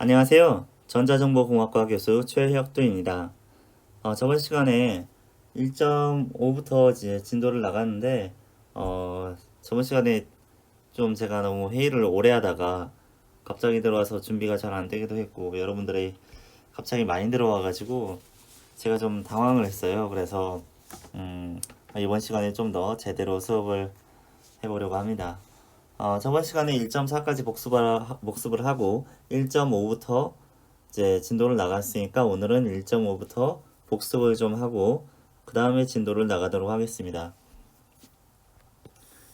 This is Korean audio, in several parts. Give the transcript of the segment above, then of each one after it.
안녕하세요. 전자정보공학과 교수 최혁도입니다. 저번 시간에 1.5부터 이제 진도를 나갔는데, 저번 시간에 좀 제가 너무 회의를 오래 하다가 갑자기 들어와서 준비가 잘 안 되기도 했고, 여러분들이 갑자기 많이 들어와가지고 제가 좀 당황을 했어요. 그래서, 이번 시간에 좀 더 제대로 수업을 해보려고 합니다. 저번 시간에 1.4까지 복습을 하고 1.5부터 이제 진도를 나갔으니까 오늘은 1.5부터 복습을 좀 하고 그 다음에 진도를 나가도록 하겠습니다.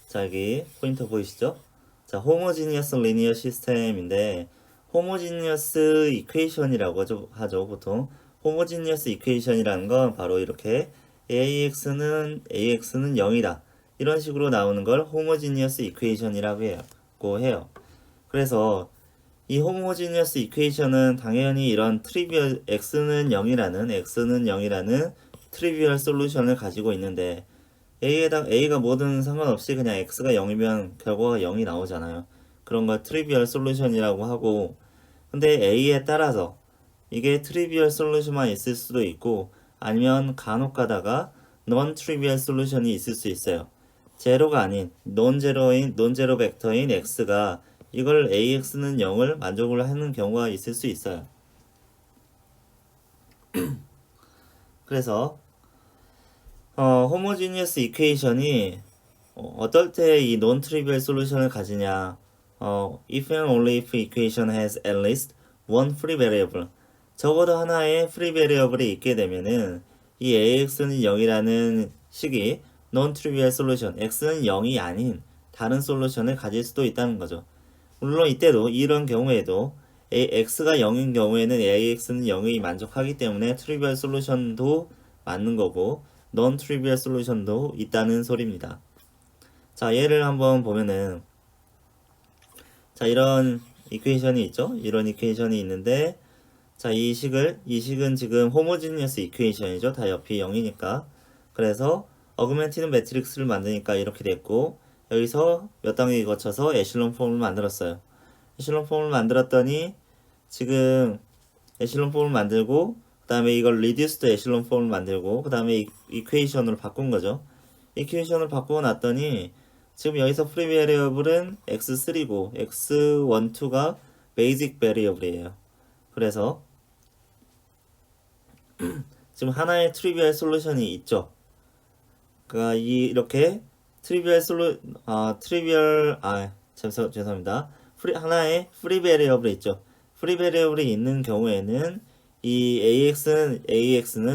자, 여기 포인터 보이시죠? 자, 호모지니어스 리니어 시스템인데 호모지니어스 이퀘이션이라고 하죠, 보통. 호모지니어스 이퀘이션이라는 건 바로 이렇게 AX는 0이다. 이런 식으로 나오는 걸 호모지니어스 이퀘이션이라고 해요. 그래서 이 호모지니어스 이퀘이션은 당연히 이런 트리비얼 x는 0이라는 트리비얼 솔루션을 가지고 있는데 A가 뭐든 상관없이 그냥 x가 0이면 결과가 0이 나오잖아요. 그런 걸 트리비얼 솔루션이라고 하고, 근데 A에 따라서 이게 트리비얼 솔루션만 있을 수도 있고 아니면 간혹 가다가 non 트리비얼 솔루션이 있을 수 있어요. 제로가 아닌 논제로 벡터인 x가 이걸 AX는 0을 만족을 하는 경우가 있을 수 있어요. 그래서 호모지니어스 이퀘이션이 어떨 때 이 non trivial 솔루션을 가지냐? if and only if equation has at least one free variable. 적어도 하나의 free variable이 있게 되면은 이 AX는 0이라는 식이 non trivial 솔루션, X는 0이 아닌 다른 솔루션을 가질 수도 있다는 거죠. 물론 이때도 이런 경우에도 x가 0인 경우에는 ax는 0이 만족하기 때문에 트리비얼 솔루션도 맞는 거고 non 트리비얼 솔루션도 있다는 소리입니다. 자, 예를 한번 보면은 자, 이런 이퀘이션이 있죠? 이런 이퀘이션이 있는데 자, 이 식은 지금 호모지니어스 이퀘이션이죠. 다 옆이 0이니까. 그래서 어그멘티드 매트릭스를 만드니까 이렇게 됐고 여기서 몇 단계 거쳐서 에실론 폼을 만들었어요. 에실론 폼을 만들었더니 지금 에실론 폼을 만들고 그 다음에 이걸 리듀스드 에실론 폼을 만들고 그 다음에 이퀘이션으로 바꾼 거죠. 이퀘이션을 바꾸고 났더니 지금 여기서 프리 베리어블은 x3고 x1, 2가 베이직 베리어블이에요. 그래서 지금 하나의 트리비얼 솔루션이 있죠. 그러니까 이렇게 죄송합니다. 하나의 프리 베리어블이 있죠. 프리 베리어블이 있는 경우에는 이 AX는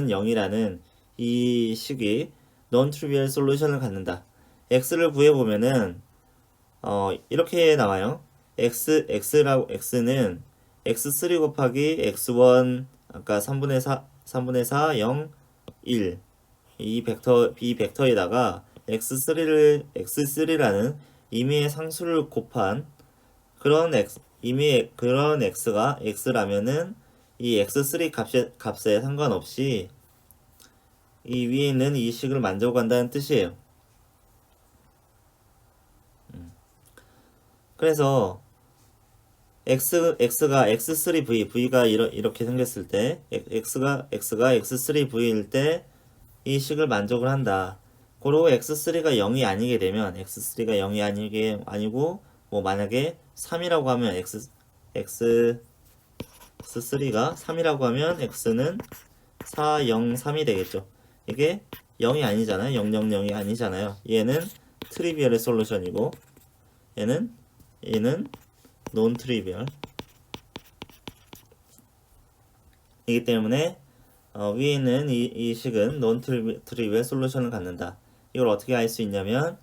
0이라는 이 식이 non trivial 솔루션을 갖는다. X를 구해보면은 이렇게 나와요. X는 X3 곱하기 X1 아까 3분의 4 0 1 이 벡터에다가 x3라는 임의의 상수를 곱한 그런 x가 x라면은 이 x3 값에 상관없이 이 위에 있는 이 식을 만족한다는 뜻이에요. 그래서 x가 v가 이렇게 생겼을 때 x가 x3v일 때 이 식을 만족을 한다. 고로 x3가 0이 아니게 되면 x3가 0이 아니고 뭐 만약에 3이라고 하면 x3가 3이라고 하면 x는 4, 0, 3이 되겠죠. 이게 0이 아니잖아요. 0, 0, 0이 아니잖아요. 얘는 트리비얼의 솔루션이고 얘는 논 트리비얼 이기 때문에 위에 있는 이 식은 논 트리비얼 솔루션을 갖는다. 이걸 어떻게 알 수 있냐면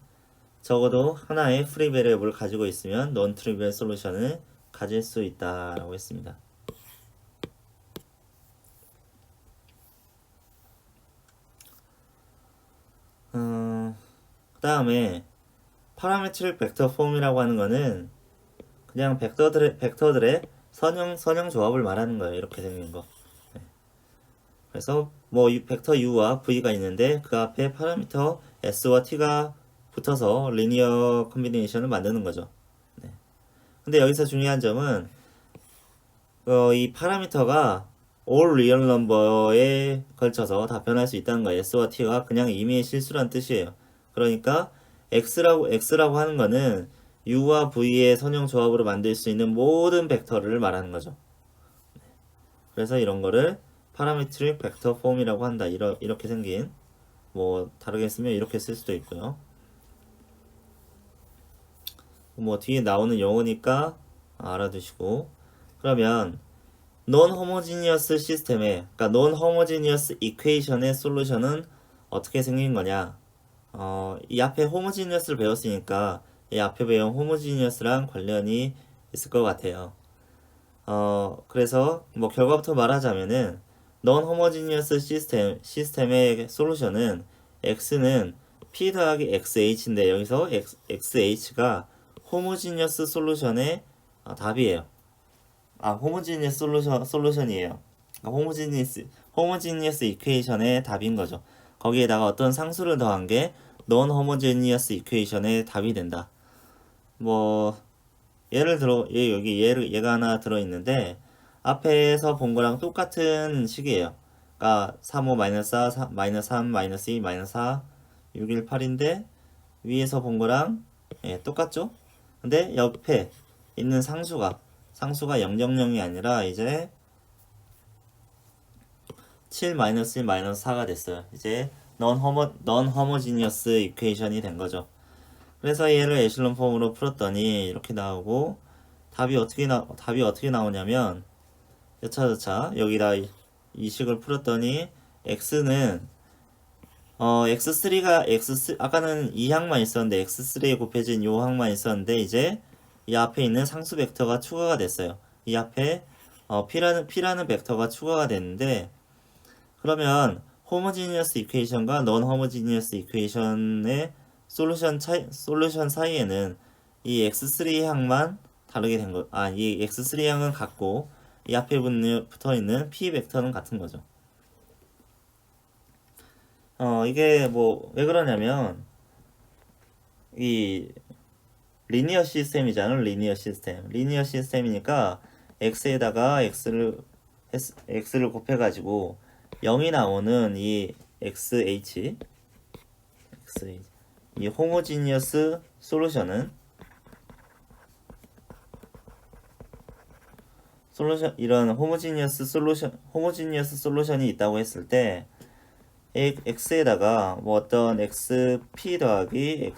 적어도 하나의 프리 베리어블을 가지고 있으면 논 트리비얼 솔루션을 가질 수 있다라고 했습니다. 그 다음에 파라메트릭 벡터 폼이라고 하는 거는 그냥 벡터들의 선형 조합을 말하는 거예요. 이렇게 생긴 거. 그래서 뭐 벡터 u와 v가 있는데 그 앞에 파라미터 s와 t가 붙어서 리니어 컨비네이션을 만드는 거죠. 네. 근데 여기서 중요한 점은 이 파라미터가 all real number에 걸쳐서 다 변할 수 있다는 거예요. s와 t가 그냥 임의의 실수란 뜻이에요. 그러니까 x라고 하는 거는 u와 v의 선형 조합으로 만들 수 있는 모든 벡터를 말하는 거죠. 그래서 이런 거를 파라메트릭 벡터 폼이라고 한다. 이렇게 생긴, 뭐 다르게 쓰면 이렇게 쓸 수도 있고요. 뭐 뒤에 나오는 용어니까 알아두시고, 그러면 non homogeneous 시스템의, 그러니까 non homogeneous equation의 솔루션은 어떻게 생긴 거냐? 이 앞에 homogeneous를 배웠으니까 이 앞에 배운 homogeneous랑 관련이 있을 것 같아요. 그래서 뭐 결과부터 말하자면은 non homogeneous 시스템의 솔루션은 x는 p 더하기 xh인데 여기서 xh가 homogeneous 솔루션의 답이에요. homogeneous 솔루션이에요. homogeneous equation의 답인 거죠. 거기에다가 어떤 상수를 더한 게 non homogeneous equation의 답이 된다. 뭐 예를 들어 여기 얘가 하나 들어 있는데 앞에서 본 거랑 똑같은 식이에요. 그러니까 3, 5, 마이너스 4, 마이너스 3, 마이너스 2, 마이너스 4, 6, 1, 8인데 위에서 본 거랑 똑같죠? 근데 옆에 있는 상수가 000이 아니라 이제 7 마이너스 1 마이너스 4가 됐어요. 이제 non homogeneous equation이 된 거죠. 그래서 얘를 에실론 폼으로 풀었더니 이렇게 나오고 답이 어떻게 나오냐면 여차저차 여기다 이 식을 풀었더니 x는 x3 아까는 이 항만 있었는데 x3에 곱해진 요 항만 있었는데 이제 이 앞에 있는 상수 벡터가 추가가 됐어요. 이 앞에 p라는 벡터가 추가가 됐는데 그러면 호모지니어스 이퀘이션과 non 호모지니어스 이퀘이션의 솔루션 사이에는 이 x3 항만 다르게 된 거, 이 x3 항은 같고 이 앞에 붙어 있는 p 벡터는 같은 거죠. 이게 뭐 왜 그러냐면 이 리니어 시스템이잖아. 리니어 시스템이니까 x에다가 x를 곱해가지고 0이 나오는 이 xh 이 호모지니어스 솔루션은 이런 호모지니어스 솔루션이 있다고 했을 때 x에다가 뭐 어떤 xp 더하기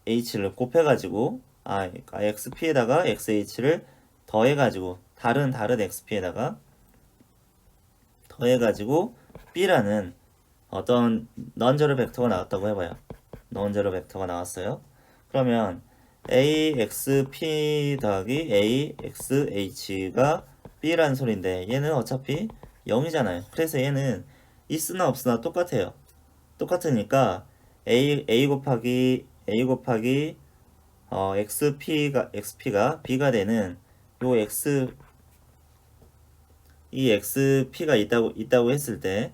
xh를 곱해가지고 그러니까 xp에다가 xh를 더해가지고 다른 xp에다가 더해가지고 b라는 어떤 넌저럴 벡터가 나왔다고 해봐요. 넌저럴 벡터가 나왔어요. 그러면 axp 더하기 axh가 b라는 소리인데 얘는 어차피 0이잖아요. 그래서 얘는 있으나 없으나 똑같아요. 똑같으니까 a 곱하기 xp가 b가 되는 요 이 xp가 있다고 했을 때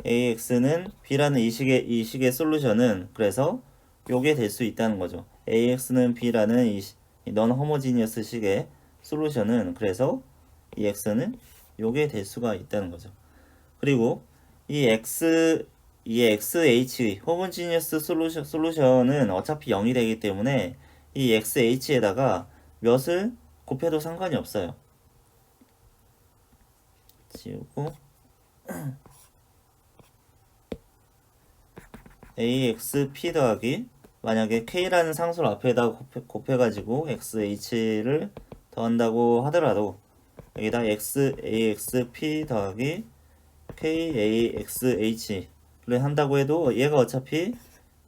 ax는 b라는 이 식의 솔루션은 그래서 요게 될 수 있다는 거죠. ax는 b라는 이 non homogeneous 식의 솔루션은 그래서 이 x는 요게 될 수가 있다는 거죠. 그리고 이 xh homogeneous 솔루션은 어차피 0이 되기 때문에 이 xh에다가 몇을 곱해도 상관이 없어요. 지우고 axp 더하기 만약에 k라는 상수를 앞에다가 곱해가지고 xh를 더한다고 하더라도 여기다 axp 더하기 kaxh를 한다고 해도 얘가 어차피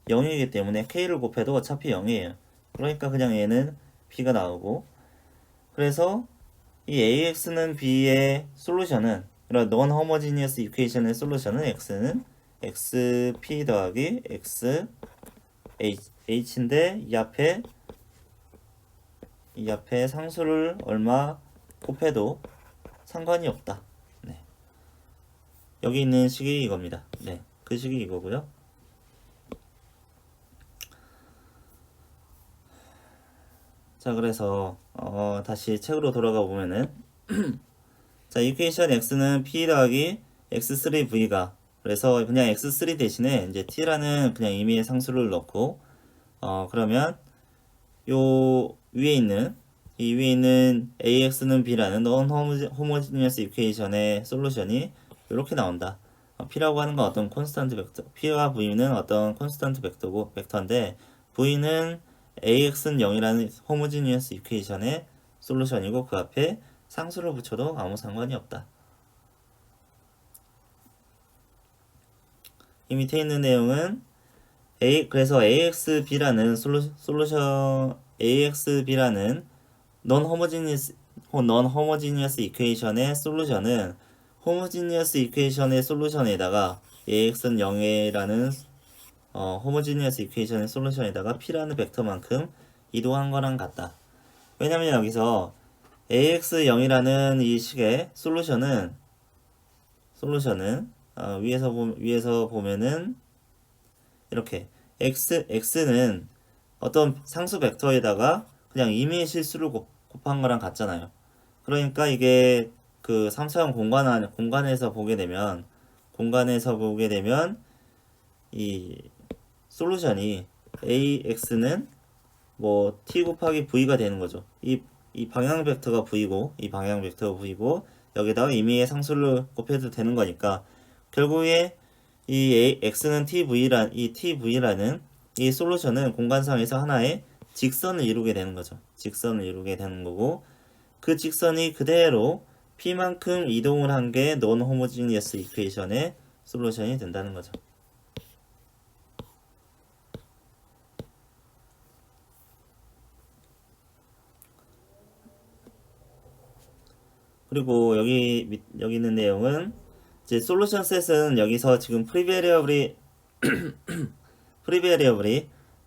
0이기 때문에 k를 곱해도 어차피 0이에요. 그러니까 그냥 얘는 b가 나오고 그래서 이 ax는 b의 솔루션은 이런 non homogeneous equation의 솔루션은 x는 xp 더하기 xh인데 이 앞에 상수를 얼마 곱해도 상관이 없다. 네. 여기 있는 식이 이겁니다. 네. 그 식이 이거고요. 자, 그래서 다시 책으로 돌아가 보면은 자, 이퀘이션 x는 p 더하기 x3v가 그래서 그냥 x3 대신에 이제 t라는 그냥 임의의 상수를 넣고 그러면 요 위에 있는 ax는 b라는 non homogeneous equation의 솔루션이 이렇게 나온다. p라고 하는 건 어떤 콘스턴트 벡터, p와 v는 어떤 콘스턴트 벡터인데 v는 ax는 0이라는 homogeneous equation의 솔루션이고 그 앞에 상수를 붙여도 아무 상관이 없다. 이 밑에 있는 내용은 그래서 AXB라는 솔루션 AXB라는 non-homogeneous equation의 솔루션은 homogeneous equation의 솔루션에다가 AX는 0이라는 homogeneous equation의 솔루션에다가 P라는 벡터만큼 이동한 거랑 같다. 왜냐면 여기서 AX 0이라는 이 식의 솔루션은 위에서 보면은 이렇게 x는 어떤 상수 벡터에다가 그냥 임의의 실수를 곱한 거랑 같잖아요. 그러니까 이게 그 3차원 공간에서 보게 되면 이 솔루션이 ax는 뭐 t 곱하기 v가 되는 거죠. 이 방향 벡터가 v고 여기다가 임의의 상수를 곱해도 되는 거니까 결국에 이 x는 tv라는 이 솔루션은 공간상에서 하나의 직선을 이루게 되는 거죠. 직선을 이루게 되는 거고 그 직선이 그대로 p만큼 이동을 한 게 non homogeneous equation의 솔루션이 된다는 거죠. 그리고 여기 있는 내용은 이제 솔루션 셋은 여기서 지금 프리베리어블이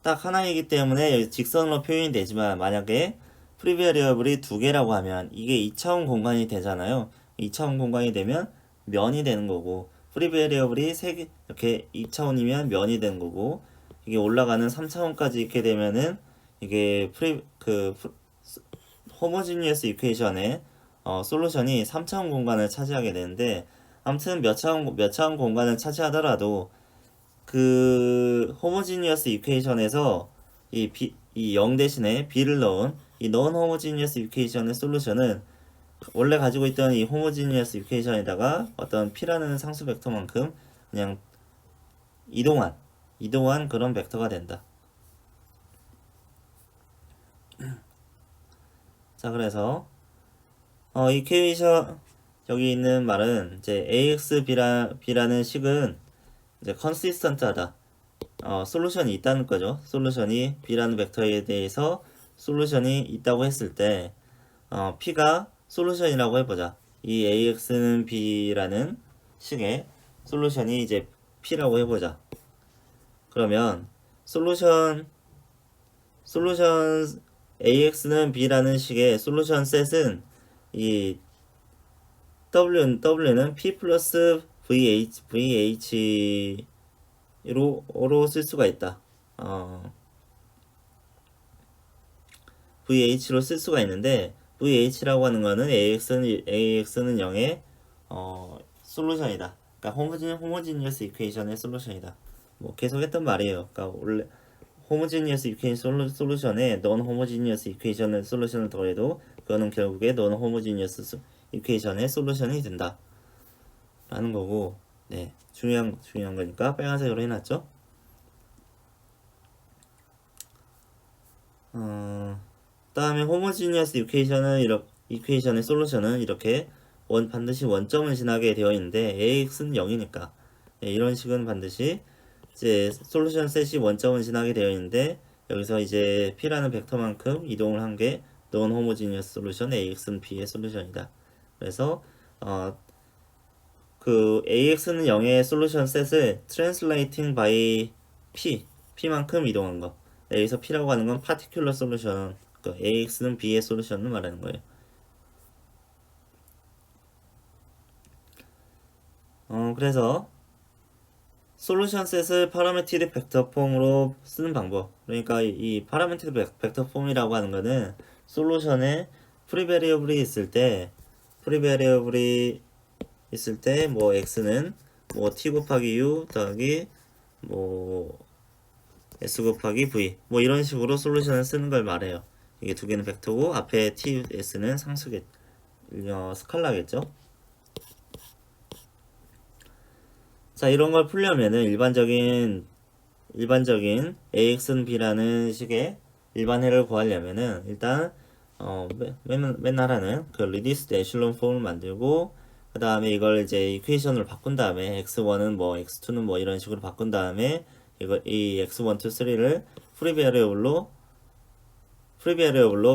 딱 하나이기 때문에 여기 직선으로 표현이 되지만 만약에 프리베리어블이 두 개라고 하면 이게 2차원 공간이 되잖아요. 2차원 공간이 되면 면이 되는 거고 프리베리어블이 세 개 이렇게 2차원이면 면이 되는 거고 이게 올라가는 3차원까지 있게 되면은 이게 호모지니어스 이퀘이션의 솔루션이 3차원 공간을 차지하게 되는데 아무튼 몇 차원 공간을 차지하더라도 그 호모지니어스 이퀘이션에서 이 0 대신에 b를 넣은 이 non homogeneous equation의 솔루션은 원래 가지고 있던 이 homogeneous equation에다가 어떤 p라는 상수 벡터만큼 그냥 이동한 그런 벡터가 된다. 자, 그래서 이퀘이션 여기 있는 말은 이제 AXB라는 식은 이제 컨시스턴트하다. 솔루션이 있다는 거죠. 솔루션이 B라는 벡터에 대해서 솔루션이 있다고 했을 때 P가 솔루션이라고 해보자. 이 AX는 B라는 식의 솔루션이 이제 P라고 해보자. 그러면 솔루션 AX는 B라는 식의 솔루션 셋은 이 W는 P 플러스 VH로 쓸 수가 있다. VH로 쓸 수가 있는데 VH라고 하는 거는 AX는 0의 솔루션이다. 그러니까 호모지니어스 이퀘이션의 솔루션이다. 뭐 계속 했던 말이에요. 그러니까 원래 호모지니어스 이퀘이션 솔루션에 non 호모지니어스 이퀘이션의 솔루션을 더해도 그거는 결국에 non 호모지니어스 이퀘이션의 솔루션이 된다. 라는 거고, 네, 중요한 거니까 빨간색으로 해놨죠. 다음에 호모지니어스 이퀘이션의 솔루션은 이렇게 반드시 원점을 지나게 되어 있는데 AX는 0이니까 이런 식은 반드시 이제 솔루션 셋이 원점을 지나게 되어 있는데 여기서 이제 P라는 벡터만큼 이동을 한 게 non homogeneous 솔루션 AX는 B의 솔루션이다. 그래서 그 AX는 0의 솔루션 셋을 translating by P만큼 이동한 거. 여기서 P라고 하는 건 particular solution. 그러니까 AX는 B의 솔루션을 말하는 거예요. 그래서 솔루션 셋을 파라메트릭 벡터 폼으로 쓰는 방법. 그러니까 이 파라메트릭 벡터 폼이라고 하는 거는 솔루션에 프리베리어블이 있을 때 뭐 x는 뭐 t 곱하기 u 더하기 뭐 s 곱하기 v 뭐 이런 식으로 솔루션을 쓰는 걸 말해요. 이게 두 개는 벡터고 앞에 t, s는 상수겠 스칼라겠죠. 자, 이런 걸 풀려면은 일반적인 ax는 b라는 식의 일반해를 구하려면은 일단 맨날 하는 그 리디스드 에슐론 폼을 만들고 그 다음에 이걸 이제 이퀘이션으로 바꾼 다음에 x1은 뭐 x2는 뭐 이런 식으로 바꾼 다음에 이 x1, 2, 3를 프리 베리어블로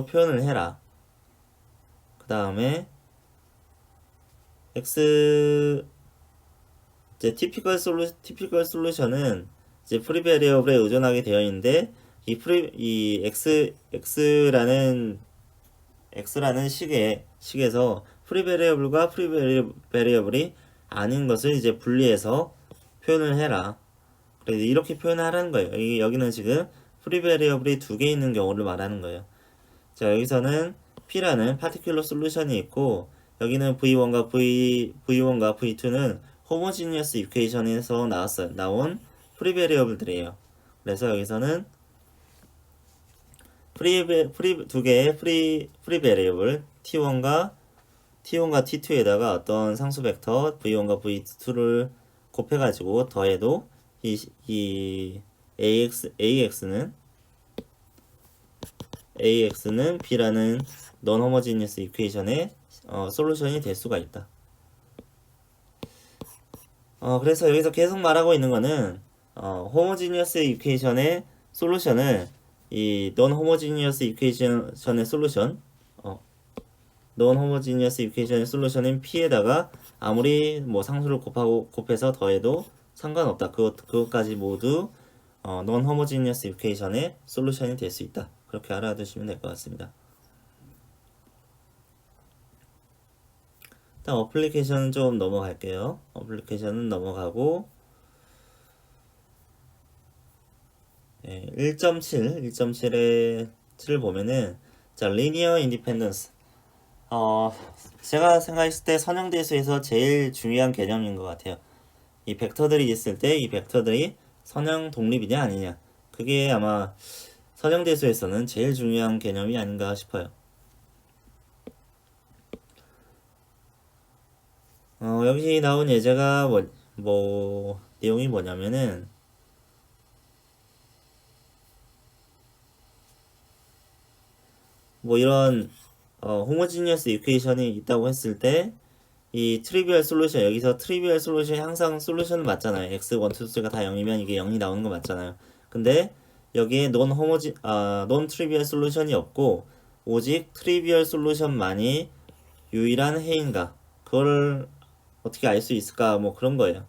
표현을 해라. 그 다음에 이제 티피컬 솔루션은 이제 프리 베리어블에 의존하게 되어 있는데 이 x라는 식에서 프리 베리어블과 프리 베리어블이 아닌 것을 이제 분리해서 표현을 해라. 그래서 이렇게 표현하라는 거예요. 여기는 지금 프리 베리어블이 두 개 있는 경우를 말하는 거예요. 자, 여기서는 P라는 파티큘러 솔루션이 있고 여기는 V1과 V2는 호모지니어스 이퀘이션에서 나온 프리 베리어블들이에요. 그래서 여기서는 두 개의 프리 베리어블 T1과 T2에다가 어떤 상수 벡터 V1과 V2를 곱해가지고 더해도 이 AX는 B라는 non homogeneous 이퀘이션의 솔루션이 될 수가 있다. 그래서 여기서 계속 말하고 있는 거는 homogeneous 이퀘이션의 솔루션을 이 non homogeneous 이퀘이션의 솔루션인 P에다가 아무리 뭐 상수를 곱해서 더해도 상관없다. 그것까지 모두 non homogeneous 이퀘이션의 솔루션이 될 수 있다. 그렇게 알아두시면 될 것 같습니다. 일단 어플리케이션은 좀 넘어갈게요. 어플리케이션은 넘어가고 1.7을 보면은 자, linear independence 제가 생각했을 때 선형대수에서 제일 중요한 개념인 것 같아요. 이 벡터들이 있을 때 이 벡터들이 선형 독립이냐 아니냐 그게 아마 선형대수에서는 제일 중요한 개념이 아닌가 싶어요. 여기 나온 예제가 내용이 뭐냐면은 이런 호모지니어스 이퀘이션이 있다고 했을 때 이 트리비얼 솔루션 여기서 트리비얼 솔루션이 항상 솔루션은 맞잖아요. x 1, 2, 3가 다 0이면 이게 0이 나오는 거 맞잖아요. 근데 여기에 논 트리비얼 솔루션이 없고 오직 트리비얼 솔루션만이 유일한 해인가 그걸 어떻게 알 수 있을까 뭐 그런 거예요.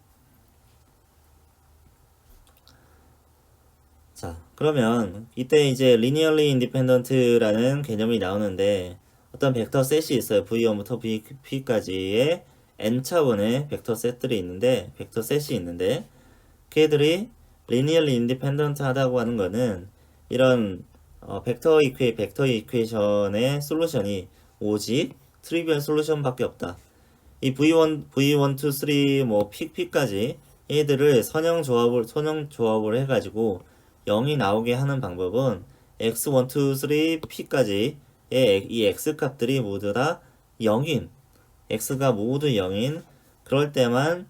자, 그러면 이때 이제 linearly independent라는 개념이 나오는데 어떤 벡터 셋이 있어요. V1부터 Vp까지의 n차원의 벡터 셋이 있는데 걔들이 linearly independent 하다고 하는 거는 이런 벡터 이퀘이션의 솔루션이 오직 트리비얼 솔루션밖에 없다. 이 V1, 2, 3, 뭐 P까지 얘들을 선형 조합을 해가지고 0이 나오게 하는 방법은 x1, 2, 3, p까지의 이 x값들이 모두 다 0인 x가 모두 0인 그럴 때만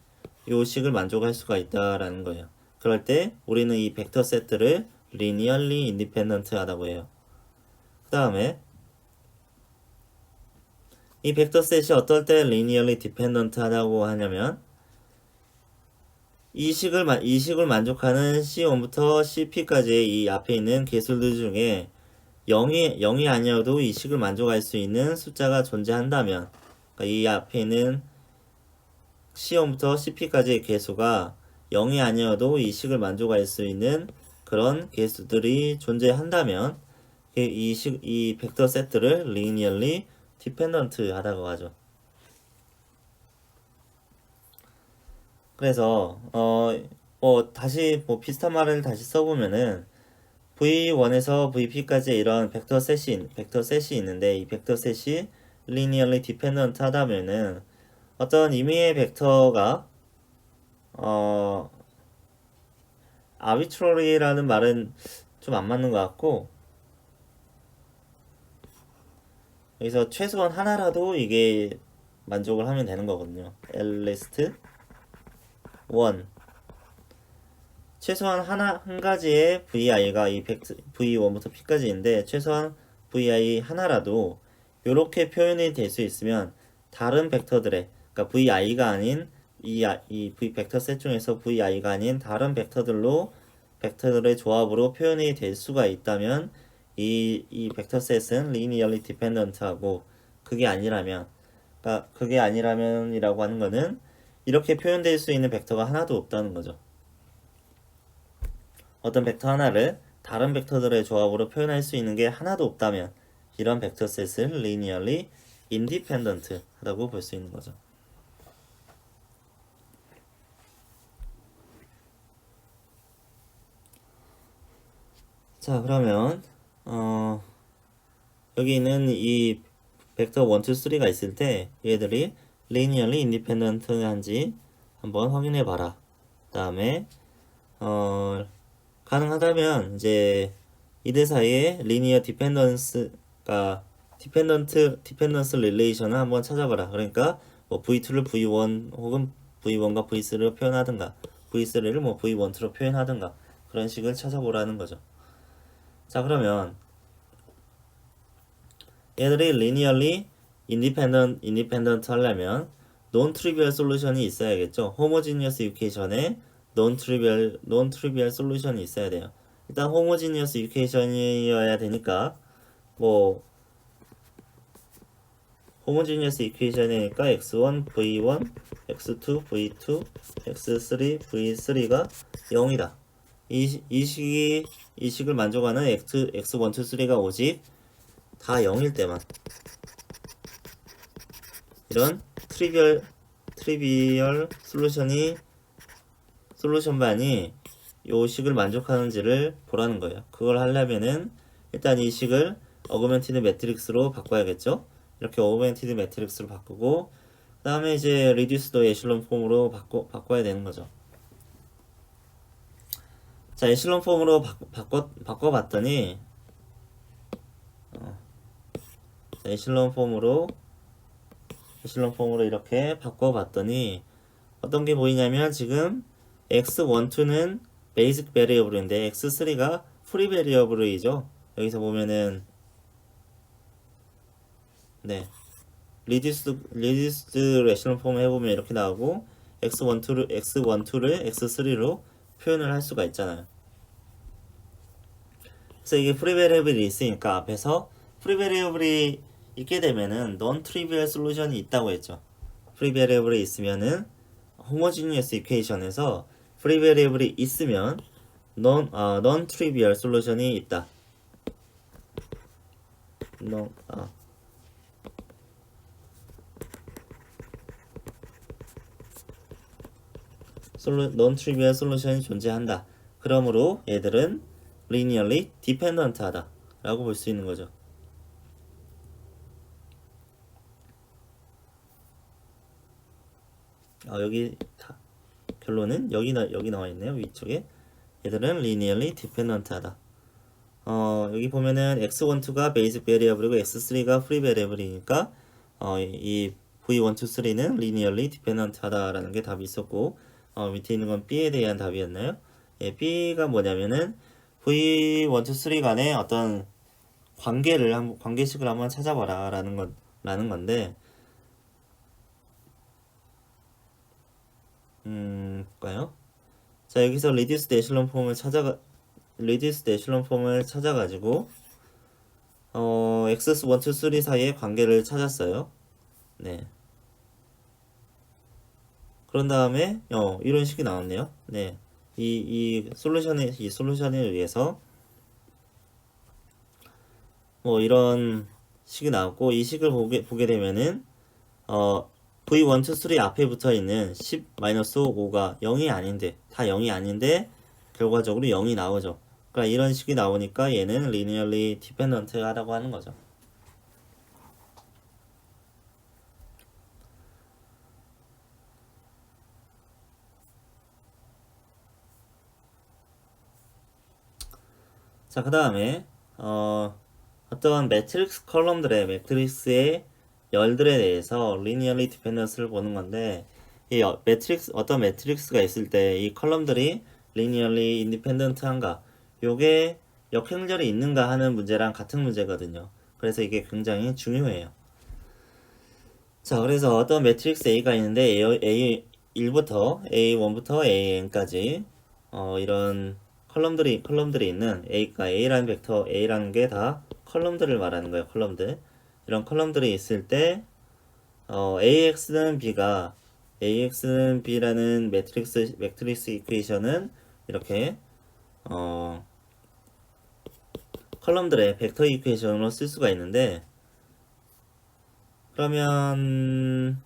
요 식을 만족할 수가 있다라는 거예요. 그럴 때 우리는 이 벡터 세트를 linearly independent 하다고 해요. 그 다음에 이 벡터 셋이 어떨 때 linearly dependent 하다고 하냐면 이 식을 만족하는 C1부터 CP까지의 이 앞에 있는 개수들 중에 0이 아니어도 이 식을 만족할 수 있는 숫자가 존재한다면 그러니까 이 앞에 있는 C1부터 CP까지의 개수가 0이 아니어도 이 식을 만족할 수 있는 그런 개수들이 존재한다면 이 벡터 세트를 linearly dependent 하다고 하죠. 그래서 다시 비슷한 말을 다시 써보면은 V1에서 VP까지 이런 벡터 셋이 있는데 이 벡터 셋이 linearly dependent 하다면은 어떤 임의의 벡터가 어 arbitrary라는 말은 좀 안 맞는 것 같고 여기서 최소한 하나라도 이게 만족을 하면 되는 거거든요. at least one 최소한 한 가지의 vi가 이 v1부터 p까지인데 최소한 vi 하나라도 이렇게 표현이 될 수 있으면 다른 벡터들의 그러니까 vi가 아닌 이 v 벡터 셋 중에서 vi가 아닌 다른 벡터들의 조합으로 표현이 될 수가 있다면 이 벡터 셋은 linearly dependent하고 그게 아니라면이라고 하는 거는 이렇게 표현될 수 있는 벡터가 하나도 없다는 거죠. 어떤 벡터 하나를 다른 벡터들의 조합으로 표현할 수 있는 게 하나도 없다면 이런 벡터 셋은 linearly independent 하다고 볼 수 있는 거죠. 자, 그러면 여기 있는 이 벡터 1, 2, 3가 있을 때 얘들이 linearly independent한지 한번 확인해 봐라. 그 다음에 가능하다면 이제 이들 사이에 linear dependence가 dependence relation을 한번 찾아봐라. 그러니까 뭐 V2를 V1 혹은 V1과 V3로 표현하든가 V3를 뭐 V12로 표현하든가 그런 식을 찾아보라는 거죠. 자, 그러면 얘들이 linearly independent 하려면 non-trivial solution이 있어야겠죠. homogeneous equation에 non-trivial solution이 있어야 돼요. 일단 homogeneous equation이어야 되니까 뭐 homogeneous equation이니까 x1 v1 x2 v2 x3 v3가 0이다. 이 식을 만족하는 x1, 2, 3가 오직 다 0일 때만 이런 트리비얼 솔루션만이 요 식을 만족하는지를 보라는 거예요. 그걸 하려면은 일단 이 식을 어그멘티드 매트릭스로 바꿔야겠죠. 이렇게 어그멘티드 매트릭스로 바꾸고 그 다음에 이제 리듀스드 에슬론 폼으로 바꿔야 되는 거죠. 자, 에슬론 폼으로 바꿔봤더니 에슬론 폼으로 이렇게 바꿔봤더니 어떤 게 보이냐면 지금 x12는 베이직 베리어블인데 x3가 프리 베리어블이죠. 여기서 보면은 네 리듀스드 레셔널 폼 해보면 이렇게 나오고 x12를 x3로 표현을 할 수가 있잖아요. 그래서 이게 프리 베리어블이 있으니까 앞에서 프리 베리어블이 있게 되면은 non trivial 솔루션이 있다고 했죠. 프리 베리어블이 있으면은 호모지니어스 이퀘이션에서 프리 베리어블이 있으면 non trivial 솔루션이 있다. non trivial 솔루션이 존재한다. 그러므로 얘들은 linearly dependent하다 라고 볼 수 있는 거죠. 여기 결론은 여기 나와 있네요. 위쪽에 얘들은 linearly dependent하다. 여기 보면은 x12가 basic variable이고 x3가 free variable이니까 이 v1, 2, 3는 linearly dependent하다라는 게 답이 있었고 밑에 있는 건 b에 대한 답이었나요? 예, b가 뭐냐면은 v1, 2, 3 간의 어떤 관계식을 한번 찾아봐라 라는 건데 볼까요? 자, 여기서 리듀스드 에슬론 폼을 찾아가지고 x1, 2, 3 사이의 관계를 찾았어요. 네. 그런 다음에 이런 식이 나왔네요. 네. 이 솔루션에 의해서 뭐 이런 식이 나왔고 이 식을 보게 되면은 V1, 2, 3 앞에 붙어있는 10-5가 0이 아닌데 다 0이 아닌데 결과적으로 0이 나오죠. 그러니까 이런 식이 나오니까 얘는 linearly dependent 하다고 하는 거죠. 자, 그 다음에 어떤 매트릭스 컬럼들의 매트릭스의 열들에 대해서 linearly dependence를 보는 건데 이 어떤 매트릭스가 있을 때 이 컬럼들이 linearly independent한가 요게 역행절이 있는가 하는 문제랑 같은 문제거든요. 그래서 이게 굉장히 중요해요. 자, 그래서 어떤 매트릭스 A가 있는데 A1부터 A1부터 AN까지 이런 컬럼들이 있는 A가 A라는 벡터 A라는 게 다 컬럼들을 말하는 거예요. 컬럼들. 이런 컬럼들이 있을 때 AX는 B라는 매트릭스 이퀘이션은 이렇게 컬럼들의 벡터 이퀘이션으로 쓸 수가 있는데 그러면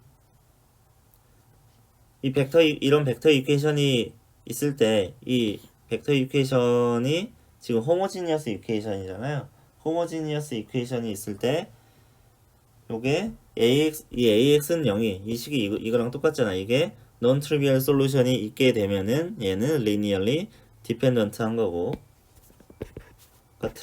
이런 벡터 이퀘이션이 있을 때 이 벡터 이퀘이션이 지금 호모지니어스 이퀘이션이잖아요. 호모지니어스 이퀘이션이 있을 때 요게 이 AX는 0이 이 식이 이거랑 똑같잖아. 이게 non trivial 솔루션이 있게 되면은 얘는 linearly dependent 한 거고 그러니까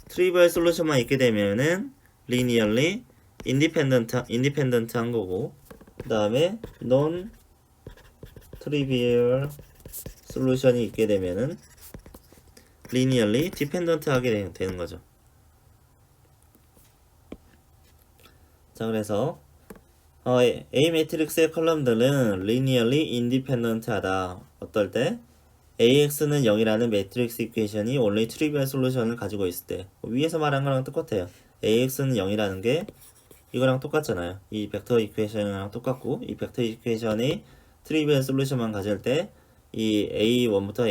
트리비얼 솔루션만 있게 되면은 linearly independent 한 거고 그 다음에 non trivial 솔루션이 있게 되면은 linearly dependent 하게 되는 거죠. 자, 그래서 A 매트릭스의 컬럼들은 linearly independent 하다. 어떨 때? AX는 0이라는 매트릭스 이퀘이션이 only trivial 솔루션을 가지고 있을 때 위에서 말한 거랑 똑같아요. AX는 0이라는 게 이거랑 똑같잖아요. 이 벡터 이퀘이션이랑 똑같고 이 벡터 이퀘이션이 트리비얼 솔루션만 가질 때 이 A1부터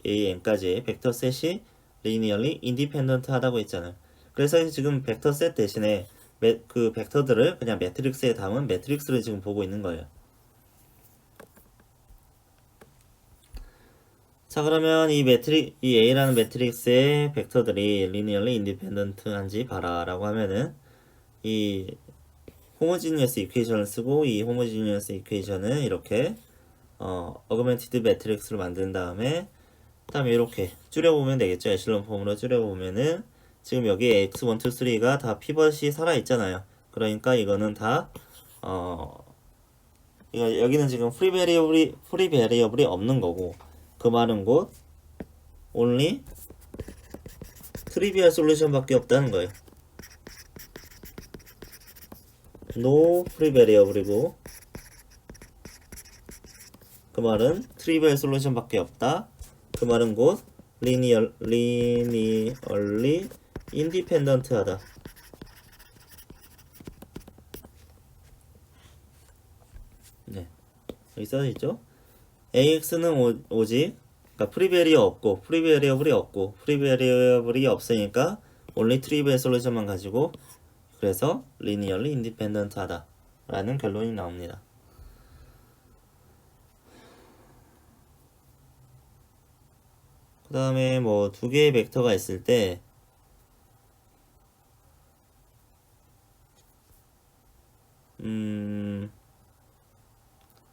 AN까지의 벡터 셋이 linearly independent 하다고 했잖아요. 그래서 지금 벡터 셋 대신에 그 벡터들을 그냥 매트릭스에 담은 매트릭스를 지금 보고 있는 거예요. 자, 그러면 이 A라는 매트릭스의 벡터들이 linearly independent 한지 봐라 라고 하면은 이 호모지니어스 이퀘이션을 쓰고 이 호모지니어스 이퀘이션은 이렇게 어그멘티드 매트릭스를 만든 다음에 그다음에 이렇게 줄여보면 되겠죠. 에슬론 폼으로 줄여보면은 지금 여기 x1, 2, 3가 다 피벗이 살아있잖아요. 그러니까 이거는 다 여기는 지금 프리 베리어블이 없는 거고 그 말은 곧 only 트리비얼 솔루션밖에 없다는 거예요. no 프리 베리어블이고 그 말은 트리비얼 솔루션밖에 없다. 그 말은 곧 linearly independent 하다. 네, 여기 써져있죠? AX는 오직 그러니까 프리베리어블이 없으니까 only trivial 솔루션만 가지고 그래서 linearly independent 하다 라는 결론이 나옵니다. 그 다음에 뭐 두 개의 벡터가 있을 때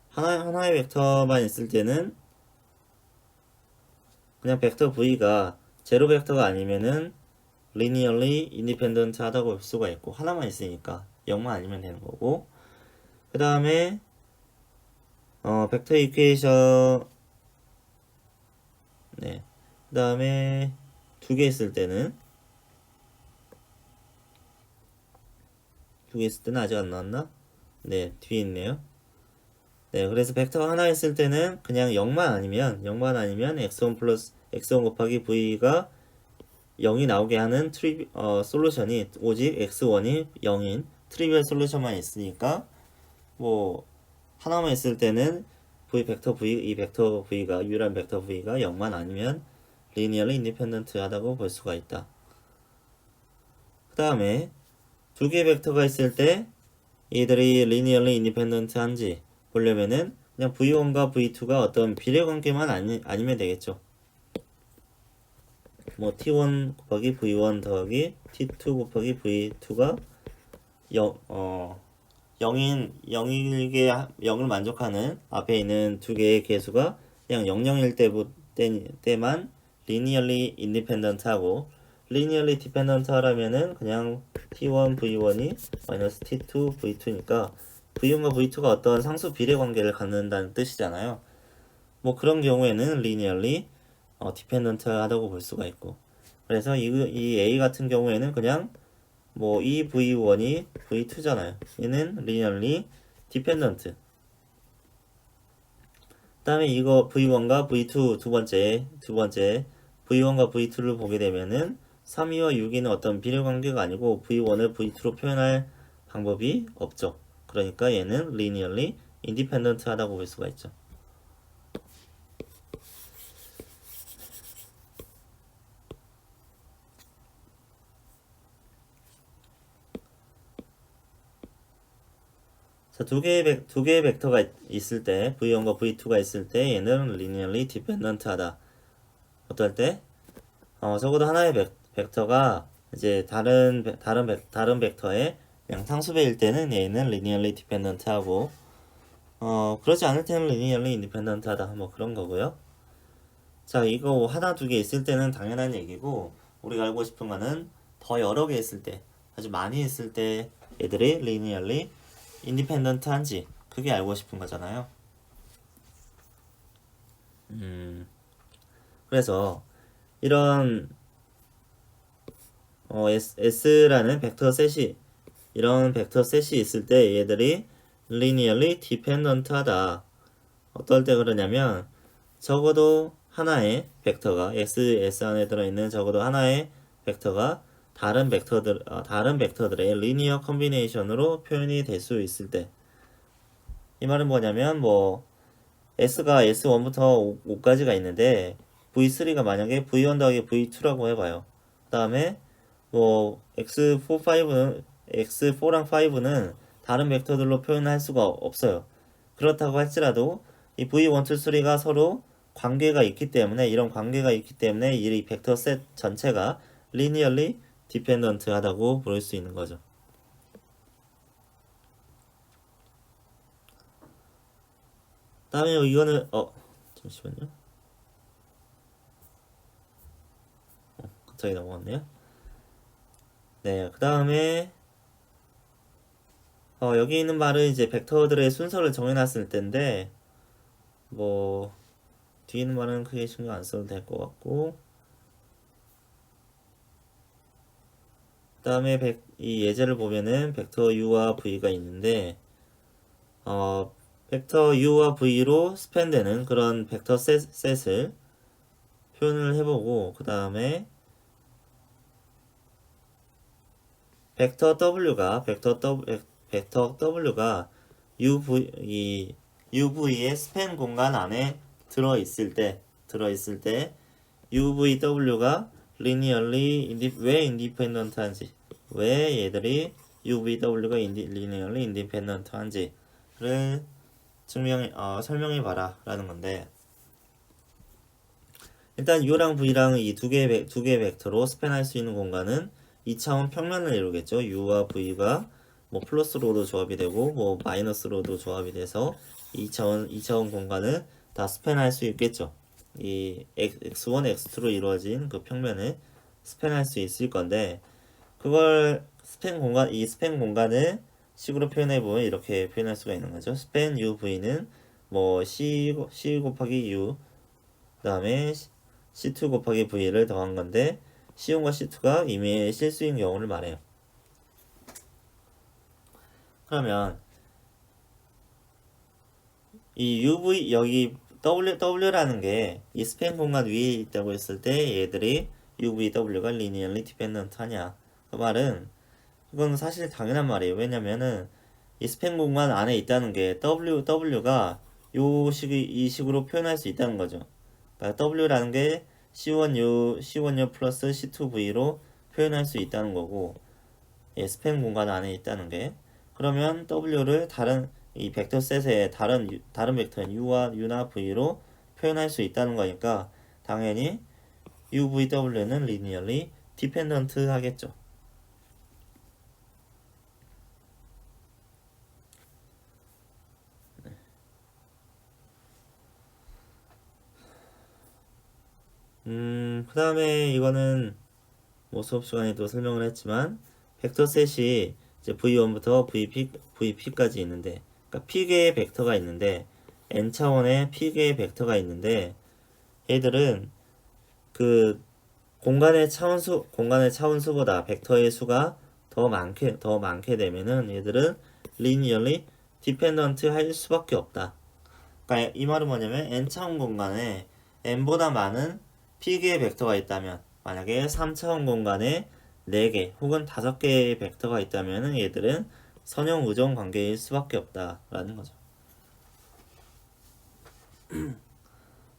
하나의 벡터만 있을 때는 그냥 벡터 V가 제로 벡터가 아니면은 linearly independent 하다고 볼 수가 있고 하나만 있으니까 0만 아니면 되는 거고 그 다음에 벡터 이퀘이션 네. 그 다음에 두 개 있을 때는 아직 안 나왔나? 네, 뒤에 있네요. 네, 그래서 벡터가 하나 있을 때는 그냥 0만 아니면 x1 플러스 x1 곱하기 v가 0이 나오게 하는 솔루션이 오직 x1이 0인 트리비얼 솔루션만 있으니까 뭐 하나만 있을 때는 이 벡터 v가 유일한 벡터 v가 0만 아니면 linearly independent 하다고 볼 수가 있다. 그 다음에 두 개의 벡터가 있을 때 얘들이 linearly independent한지 보려면은 그냥 v1과 v2가 어떤 비례관계만 아니면 되겠죠. 뭐 t1 곱하기 v1 더하기 t2 곱하기 v2가 0을 만족하는 앞에 있는 두 개의 개수가 그냥 0,0일 때만 linearly independent 하고 linearly dependent 하려면은 그냥 t1 v1이 마이너스 t2 v2니까 v1과 v2가 어떤 상수 비례 관계를 갖는다는 뜻이잖아요. 뭐 그런 경우에는 linearly dependent 하다고 볼 수가 있고, 그래서 이 A 같은 경우에는 그냥 뭐 이 v1이 v2잖아요. 얘는 linearly dependent. 다음에 이거 v1과 v2 두 번째 v1과 v2를 보게 되면은 3위와 6위는 어떤 비례관계가 아니고 v1을 v2로 표현할 방법이 없죠. 그러니까 얘는 linearly independent 하다고 볼 수가 있죠. 자, 두 개의 벡터가 있을 때, v1과 v2가 있을 때 얘는 linearly dependent 하다. 어떨 때? 적어도 하나의 벡터가 이제 다른 벡터의 양상수배일 때는 얘는 linearly dependent 하고, 그렇지 않을 때는 linearly independent 하다. 뭐 그런 거고요. 자, 이거 하나, 두 개 있을 때는 당연한 얘기고, 우리가 알고 싶은 거는 더 여러 개 있을 때, 아주 많이 있을 때 얘들이 linearly independent 한지, 그게 알고 싶은 거잖아요. 그래서 이런 S라는 벡터 셋이, 이런 벡터 셋이 있을 때 얘들이 linearly dependent 하다. 어떨 때 그러냐면 적어도 하나의 벡터가 S 안에 들어있는 적어도 하나의 벡터가 다른 벡터들의 리니어 컨비네이션으로 표현이 될 수 있을 때, 이 말은 뭐냐면 뭐 S가 S1부터 5까지가 있는데 V3가 만약에 V1 더하기 V2라고 해봐요. 그 다음에 뭐 X4랑 5는 다른 벡터들로 표현할 수가 없어요. 그렇다고 할지라도 이 V1, 2, 3가 서로 관계가 있기 때문에, 이런 관계가 있기 때문에 이 벡터 셋 전체가 linearly dependent 하다고 볼 수 있는 거죠. 다음에 이거는 잠시만요. 갑자기 넘어갔네요. 네, 그 다음에 여기 있는 말은 이제 벡터들의 순서를 정해놨을 텐데, 뭐 뒤에 있는 말은 크게 신경 안 써도 될 것 같고, 그 다음에 이 예제를 보면은 벡터 u와 v가 있는데, 벡터 u와 v로 스팬되는 그런 벡터 셋을 표현을 해보고, 그 다음에 벡터 w가 UV의 스팬 공간 안에 들어있을 때 UVW가 linearly 왜 independent 한지, 왜 얘들이 UVW가 linearly independent 한지를 설명해 봐라 라는 건데, 일단 U랑 V랑 이 두 개의 벡터로 스팬할 수 있는 공간은 2차원 평면을 이루겠죠. U와 V가 뭐 플러스로도 조합이 되고 뭐 마이너스로도 조합이 돼서 2차원 공간을 다 스팬할 수 있겠죠. 이 x1, x2로 이루어진 그 평면을 스팬할 수 있을 건데, 그걸 이 스팬 공간을 식으로 표현해 보면 이렇게 표현할 수가 있는 거죠. 스팬 UV는 뭐 C 곱하기 U, 그 다음에 C2 곱하기 V를 더한 건데, C1과 C2가 이미 실수인 경우를 말해요. 그러면 이 UV 여기 W라는 게 이 스팬 공간 위에 있다고 했을 때 얘들이 UVW가 linearly dependent 하냐? 그 말은 이건 사실 당연한 말이에요. 왜냐면은 이 스팬 공간 안에 있다는 게 W가 이 식으로 표현할 수 있다는 거죠. 그러니까 W라는 게 C1U 플러스 C2V로 표현할 수 있다는 거고, 예, 스팸 공간 안에 있다는 게. 그러면 W를 다른 이 벡터 셋의 다른 벡터인 U나 V로 표현할 수 있다는 거니까 당연히 UVW는 linearly dependent 하겠죠. 그 다음에 이거는 뭐 수업 시간에도 설명을 했지만 벡터 셋이 이제 V1부터 VP까지 있는데, 그러니까 P개의 벡터가 있는데 n 차원의 P개의 벡터가 있는데 얘들은 그 공간의 차원수보다 벡터의 수가 더 많게 되면은 얘들은 linearly dependent 할 수밖에 없다. 그러니까 이 말은 뭐냐면 n차원 공간에 n보다 많은 p개의 벡터가 있다면, 만약에 3차원 공간에 4개 혹은 5개의 벡터가 있다면 얘들은 선형 우정 관계일 수밖에 없다라는 거죠.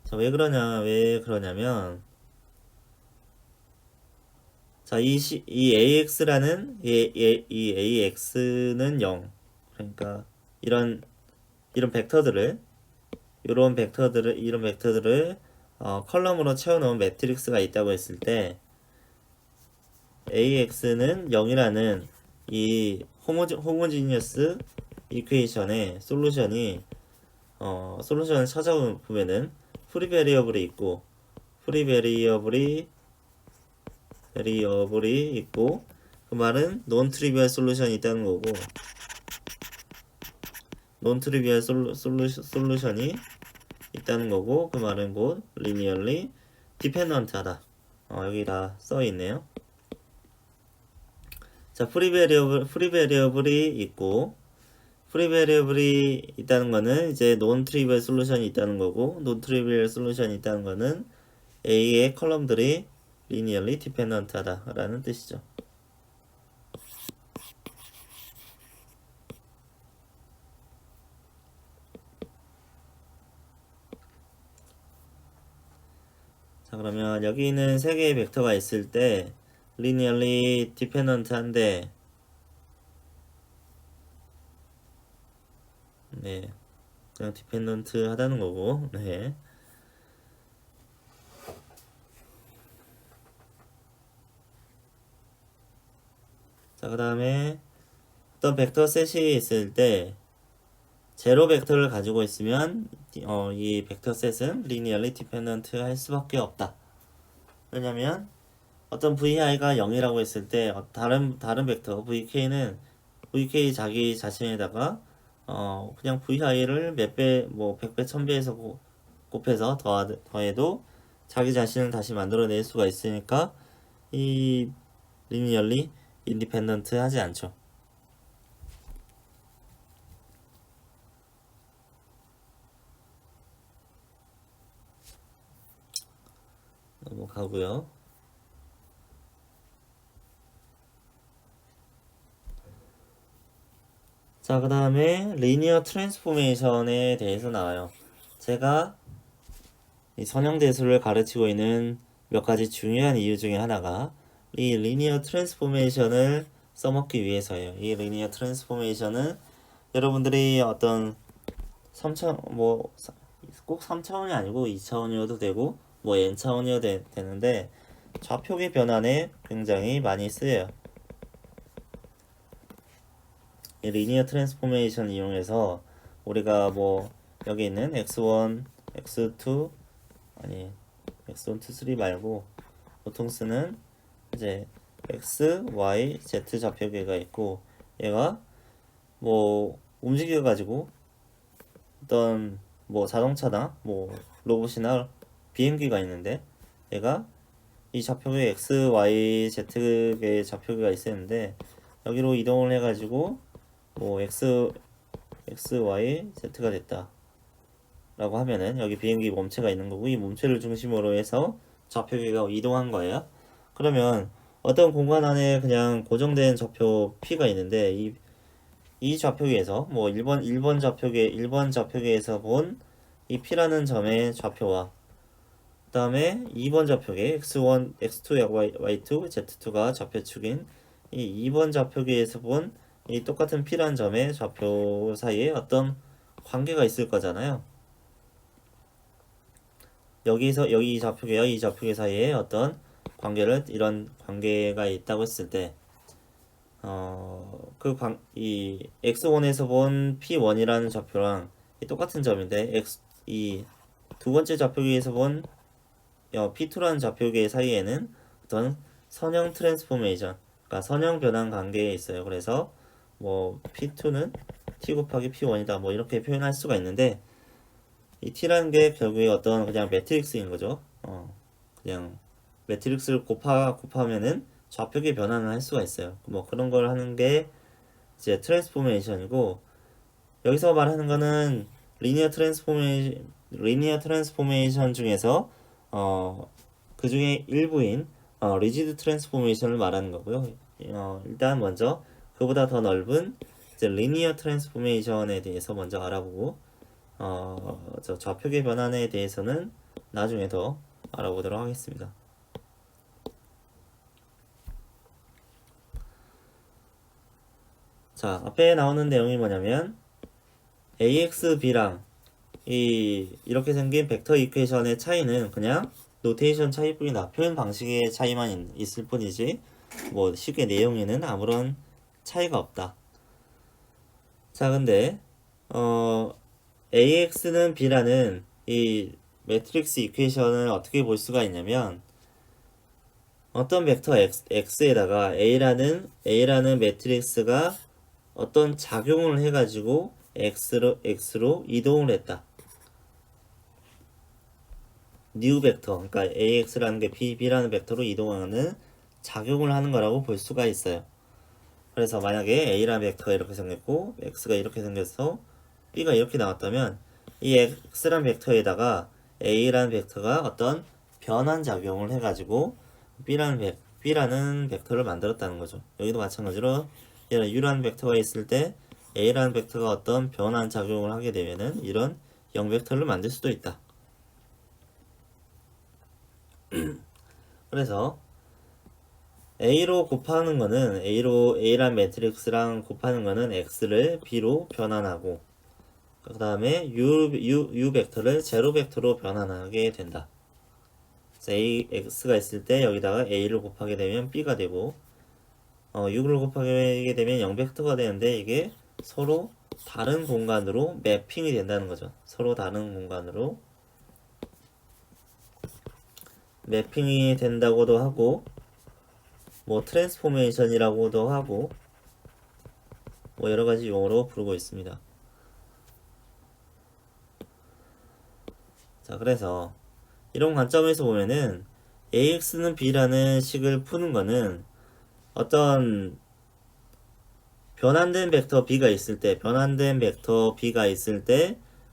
자, 왜 그러냐면 자, 이 AX라는 이 AX는 0. 그러니까 이런 벡터들을 이런 벡터들을 컬럼으로 채워놓은 매트릭스가 있다고 했을 때 AX는 0이라는 이 호모지니어스 이퀘이션의 솔루션을 찾아보면은 프리 베리어블이 있고 그 말은 논 트리비얼 솔루션이 있다는 거고, 논 트리비얼 솔루션이 있다는 거고, 그 말은 곧 linearly dependent 하다. 여기 다 써 있네요. 자, 프리 베리어블이 있고, 프리 베리어블이 있다는 거는 이제 논 트리비얼 솔루션이 있다는 거고, 논 트리비얼 솔루션이 있다는 거는 A의 컬럼들이 linearly dependent 하다라는 뜻이죠. 자, 그러면 여기 있는 세 개의 벡터가 있을 때 linearly dependent 한데, 네, 그냥 dependent 하다는 거고, 네. 자, 그 다음에 어떤 벡터 셋이 있을 때 제로 벡터를 가지고 있으면 이 벡터 셋은 linearly dependent 할 수밖에 없다. 왜냐면 어떤 vi가 0이라고 했을 때 다른 벡터 vk 자기 자신에다가 그냥 vi를 몇 배, 뭐 100배, 1000배에서 곱해서 더해도 자기 자신을 다시 만들어낼 수가 있으니까 이 linearly independent 하지 않죠. 넘어가고요. 자, 그 다음에 리니어 트랜스포메이션에 대해서 나와요. 제가 이 선형대수를 가르치고 있는 몇 가지 중요한 이유 중에 하나가 이 리니어 트랜스포메이션을 써먹기 위해서예요. 이 리니어 트랜스포메이션은 여러분들이 어떤 3차원, 꼭 3차원이 아니고 2차원이어도 되고 뭐 n차원이어도 되는데 좌표계 변환에 굉장히 많이 쓰여요. 이 리니어 트랜스포메이션 이용해서 우리가 뭐 여기 있는 x1, x2 아니 x1, 2, 3 말고 보통 쓰는 이제 x, y, z 좌표계가 있고, 얘가 뭐 움직여 가지고 어떤 뭐 자동차나 뭐 로봇이나 비행기가 있는데 얘가 이 좌표계 x, y, z의 좌표계가 있었는데 여기로 이동을 해가지고 뭐 x, y, z가 됐다 라고 하면은 여기 비행기 몸체가 있는 거고, 이 몸체를 중심으로 해서 좌표계가 이동한 거예요. 그러면 어떤 공간 안에 그냥 고정된 좌표 P가 있는데 이 좌표계에서 뭐 1번 좌표계에서 본 이 P라는 점의 좌표와 그 다음에 2번 좌표계 x1, x2, y2, z2가 좌표축인 이 2번 좌표기에서 본 이 똑같은 P라는 점의 좌표 사이에 어떤 관계가 있을 거잖아요. 여기서 여기 좌표계와 이 좌표계 사이에 어떤 관계를 이런 관계가 있다고 했을 때 이 x1에서 본 p1이라는 좌표랑 똑같은 점인데 이 두 번째 좌표계에서 본 p2라는 좌표계 사이에는 어떤 선형 트랜스포메이션, 그러니까 선형 변환 관계에 있어요. 그래서 뭐 p2는 t 곱하기 p1이다 뭐 이렇게 표현할 수가 있는데 이 t라는 게 결국에 어떤 그냥 매트릭스인 거죠. 그냥 매트릭스를 곱하면은 좌표계 변환을 할 수가 있어요. 뭐 그런 걸 하는 게 이제 트랜스포메이션이고, 여기서 말하는 거는 리니어 트랜스포메이션 중에서 그 중에 일부인 리지드 트랜스포메이션을 말하는 거고요. 일단 먼저 그보다 더 넓은 이제 리니어 트랜스포메이션에 대해서 먼저 알아보고 저 좌표계 변환에 대해서는 나중에 더 알아보도록 하겠습니다. 자, 앞에 나오는 내용이 뭐냐면 ax, b랑 이렇게 생긴 벡터 이퀘이션의 차이는 그냥 노테이션 차이뿐이다. 표현 방식의 차이만 있을 뿐이지 뭐 쉽게 내용에는 아무런 차이가 없다. 자, 근데 ax는 b라는 이 매트릭스 이퀘이션을 어떻게 볼 수가 있냐면 어떤 벡터 x에다가 a라는 매트릭스가 어떤 작용을 해가지고 x로 이동을 했다. 뉴 벡터, 그러니까 ax라는 게 b라는 벡터로 이동하는 작용을 하는 거라고 볼 수가 있어요. 그래서 만약에 a라는 벡터가 이렇게 생겼고 x가 이렇게 생겨서 b가 이렇게 나왔다면 이 x라는 벡터에다가 a라는 벡터가 어떤 변환 작용을 해가지고 b라는 벡터를 만들었다는 거죠. 여기도 마찬가지로 이런 u라는 벡터가 있을 때 a라는 벡터가 어떤 변환 작용을 하게 되면은 이런 0벡터를 만들 수도 있다. 그래서 a로 곱하는 거는 a란 매트릭스랑 곱하는 거는 x를 b로 변환하고 그 다음에 u 벡터를 제로 벡터로 변환하게 된다. x가 있을 때 여기다가 a를 곱하게 되면 b가 되고 6을 곱하게 되면 0벡터가 되는데 이게 서로 다른 공간으로 매핑이 된다는 거죠. 서로 다른 공간으로 매핑이 된다고도 하고 뭐 트랜스포메이션이라고도 하고 뭐 여러가지 용어로 부르고 있습니다. 자, 그래서 이런 관점에서 보면은 ax는 b라는 식을 푸는 거는 어떤 변환된 벡터 b가 있을 때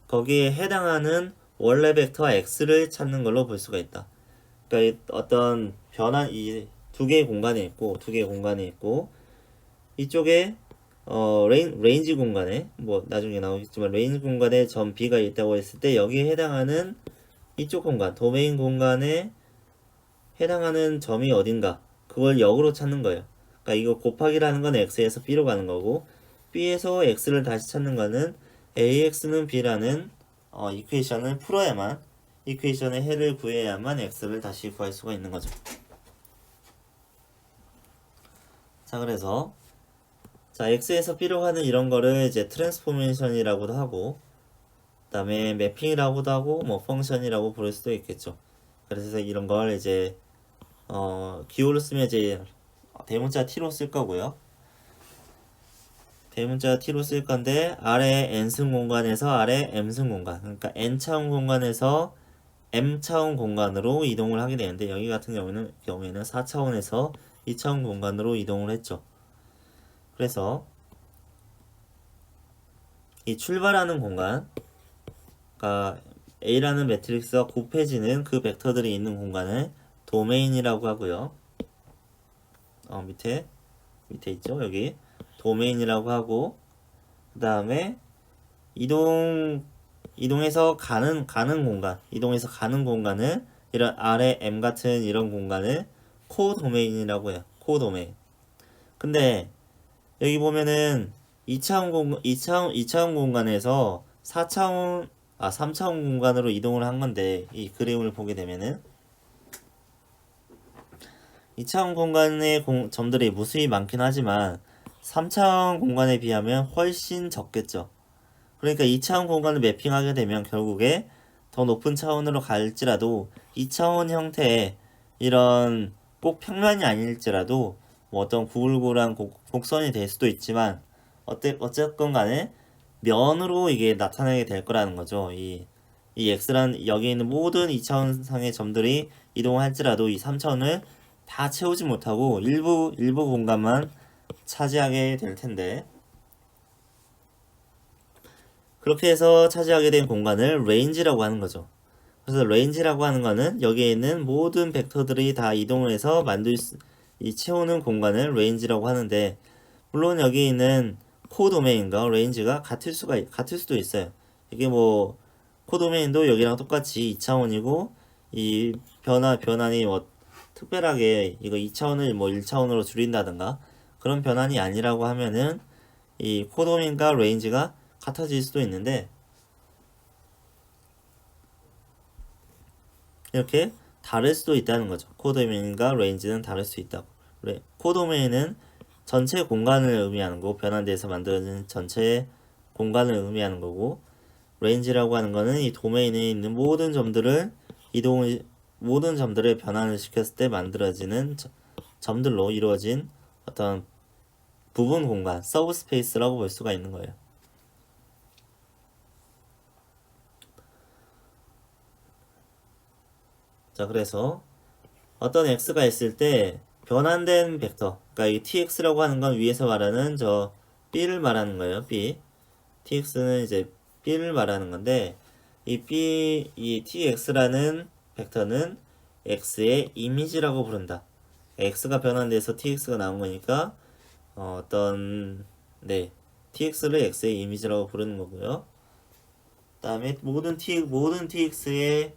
거기에 해당하는 원래 벡터 x를 찾는 걸로 볼 수가 있다. 그러니까 어떤 변환 이 두 개의 공간에 있고 이쪽에 레인지 공간에 뭐 나중에 나오겠지만 레인지 공간에 점 b가 있다고 했을 때 여기에 해당하는 이쪽 공간 도메인 공간에 해당하는 점이 어딘가 그걸 역으로 찾는 거예요. 그러니까 이거 곱하기라는 건 x에서 b로 가는 거고 b에서 x를 다시 찾는 거는 ax는 b라는 이퀘이션의 해를 구해야만 x를 다시 구할 수가 있는 거죠. 자, 그래서 x에서 b로 가는 이런 거를 이제 트랜스포메이션이라고도 하고 그 다음에 매핑이라고도 하고 뭐 펑션이라고 부를 수도 있겠죠. 그래서 이런 걸 이제 기호로 쓰면 이제 대문자 t로 쓸 거고요. 대문자 t로 쓸 건데 아래 n승 공간에서 아래 m승 공간, 그러니까 n차원 공간에서 m차원 공간으로 이동을 하게 되는데 여기 같은 경우에는 4차원에서 2차원 공간으로 이동을 했죠. 그래서 이 출발하는 공간, 그러니까 A라는 매트릭스가 곱해지는 그 벡터들이 있는 공간을 도메인이라고 하고요. 밑에 있죠. 여기 도메인이라고 하고 그 다음에 이동해서 가는 공간을 이런 아래 M 같은 이런 공간을 코도메인이라고 해요. 코도메인. 근데 여기 보면은 2차원 공간에서 3차원 공간으로 이동을 한 건데, 이 그림을 보게 되면은 2차원 공간의 점들이 무수히 많긴 하지만 3차원 공간에 비하면 훨씬 적겠죠. 그러니까 2차원 공간을 매핑하게 되면 결국에 더 높은 차원으로 갈지라도 2차원 형태의 이런 꼭 평면이 아닐지라도 뭐 어떤 구불구불한 곡선이 될 수도 있지만 어쨌건 간에 면으로 이게 나타나게 될 거라는 거죠. 이 x란 여기 있는 모든 2차원상의 점들이 이동할지라도 이 3차원을 다 채우지 못하고 일부 공간만 차지하게 될 텐데, 그렇게 해서 차지하게 된 공간을 레인지라고 하는 거죠. 그래서 레인지라고 하는 거는 여기에 있는 모든 벡터들이 다 이동을 해서 이 채우는 공간을 레인지라고 하는데, 물론 여기 있는 코도메인과 레인지가 같을 수도 있어요. 이게 뭐 코도메인도 여기랑 똑같이 2차원이고 이 변환이 뭐 특별하게 이거 2차원을 뭐 1차원으로 줄인다든가 그런 변환이 아니라고 하면은 이 코도메인과 레인지가 같아질 수도 있는데, 이렇게 다를 수도 있다는 거죠. 코도메인과 레인지는 다를 수 있다고. 코도메인은 전체 공간을 의미하는 거고, 변환돼서 만들어진 전체 공간을 의미하는 거고, 레인지라고 하는 거는 이 도메인에 있는 모든 점들을 변환을 시켰을 때 만들어지는 점들로 이루어진 어떤 부분 공간, 서브스페이스라고 볼 수가 있는 거예요. 자, 그래서 어떤 x가 있을 때 변환된 벡터, 그러니까 이 tx라고 하는 건 위에서 말하는 저 b를 말하는 거예요. b. tx는 이제 b를 말하는 건데, 이 tx라는 벡터는 x의 이미지라고 부른다. x가 변환돼서 tx가 나온 거니까 tx를 x의 이미지라고 부르는 거고요. 그다음에 모든 tx의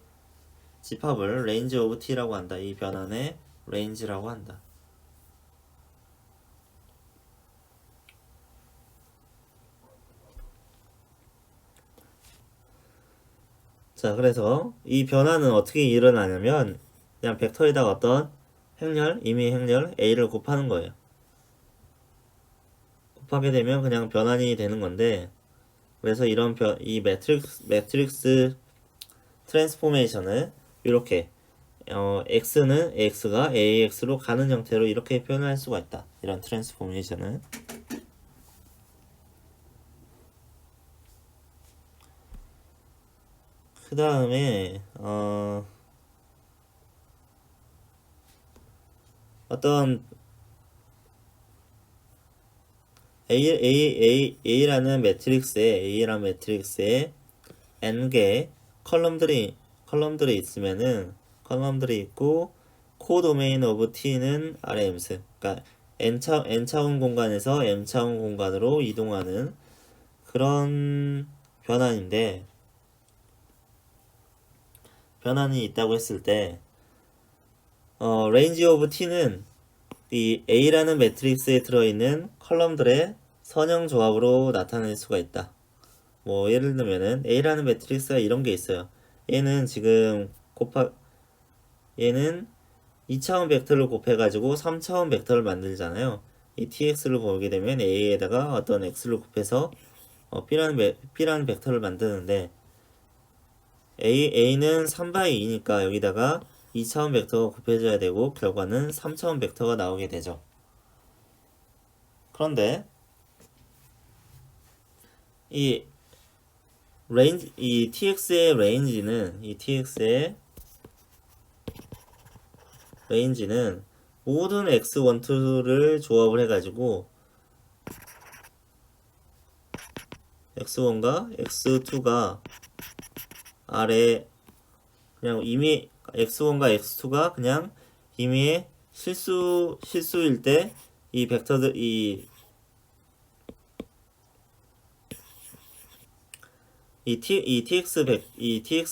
집합을 range of t라고 한다. 이 변환의 range라고 한다. 자, 그래서 이 변화는 어떻게 일어나냐면 그냥 벡터에다가 어떤 임의 행렬 a를 곱하는 거예요. 곱하게 되면 그냥 변환이 되는 건데, 그래서 이 매트릭스 트랜스포메이션을 이렇게 x는 x가 ax로 가는 형태로 이렇게 표현할 수가 있다. 이런 트랜스포메이션은. 그 다음에 어떤 A라는 매트릭스에 n개 컬럼들이 있고, 코도메인 오브 t는 RMS, 그러니까 n차원 공간에서 m차원 공간으로 이동하는 그런 변환이 있다고 했을 때, range of t는 이 A라는 매트릭스에 들어있는 컬럼들의 선형 조합으로 나타낼 수가 있다. 뭐 예를 들면은 A라는 매트릭스가 이런 게 있어요. 얘는 2차원 벡터를 곱해가지고 3차원 벡터를 만들잖아요. 이 tx를 보게 되면 a에다가 어떤 x를 곱해서 b라는 벡터를 만드는데, a는 3/2니까 여기다가 2차원 벡터가 곱해져야 되고 결과는 3차원 벡터가 나오게 되죠. 그런데 이 tx의 레인지는 모든 x12를 조합을 해가지고 x1과 x2가 아래 그냥 이미 x1과 x2가 그냥 임의의 실수일 때 이 벡터들 이 tx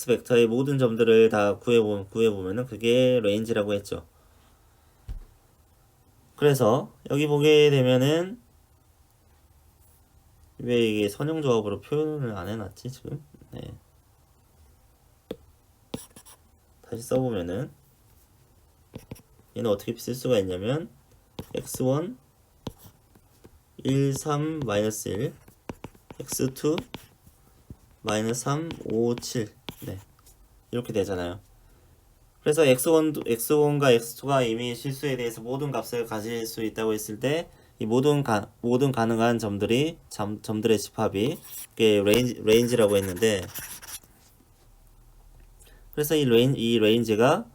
벡터의 모든 점들을 다 구해보면은 그게 레인지라고 했죠. 그래서 여기 보게 되면은 왜 이게 선형조합으로 표현을 안 해놨지 지금? 네. 다시 써보면은 얘는 어떻게 쓸 수가 있냐면 x1 1, 3, 마이너스 1 x2 마이너스 3, 5, 7 네. 이렇게 되잖아요. 그래서 x1과 x2가 이미 실수에 대해서 모든 값을 가질 수 있다고 했을 때 이 모든 가능한 점들의 집합이 이게 레인지라고 했는데, 그래서 이 레인지가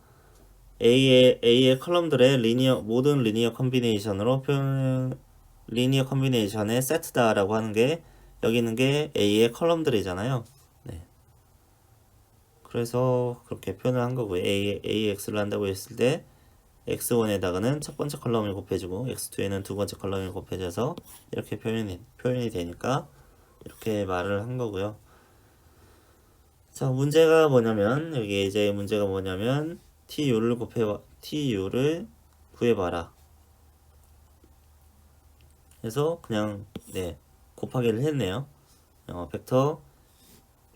A의 컬럼들의 모든 리니어 컨비네이션으로 리니어 컨비네이션의 세트다라고 하는 게 여기 있는 게 A의 컬럼들이잖아요. 네. 그래서 그렇게 표현을 한 거고요. AX를 한다고 했을 때 x1에다가는 첫 번째 컬럼을 곱해주고 x2에는 두 번째 컬럼을 곱해줘서 이렇게 표현이 되니까 이렇게 말을 한 거고요. 자, 문제가 뭐냐면 여기 이제 문제가 뭐냐면 TU를 구해봐라. 그래서 그냥 네 곱하기를 했네요. 벡터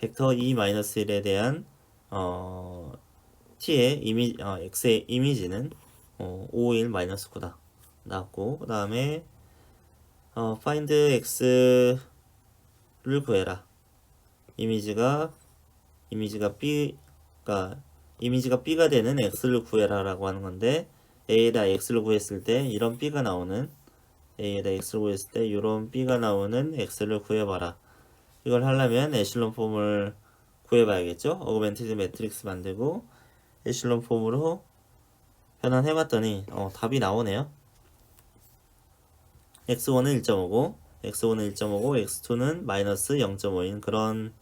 E-1에 대한 t의 x의 이미지는 5, 1, 마이너스 9다 나왔고, 그 다음에 find x를 구해라. 이미지가 b가 되는 x를 구해라라고 하는 건데, a에다 x를 구했을 때 이런 b가 나오는 이런 b가 나오는 x를 구해봐라. 이걸 하려면 에실론 폼을 구해봐야겠죠. 어그멘티드 매트릭스 만들고 에실론 폼으로 변환해봤더니 답이 나오네요. x1은 1.5고 x2는 마이너스 0.5인 그런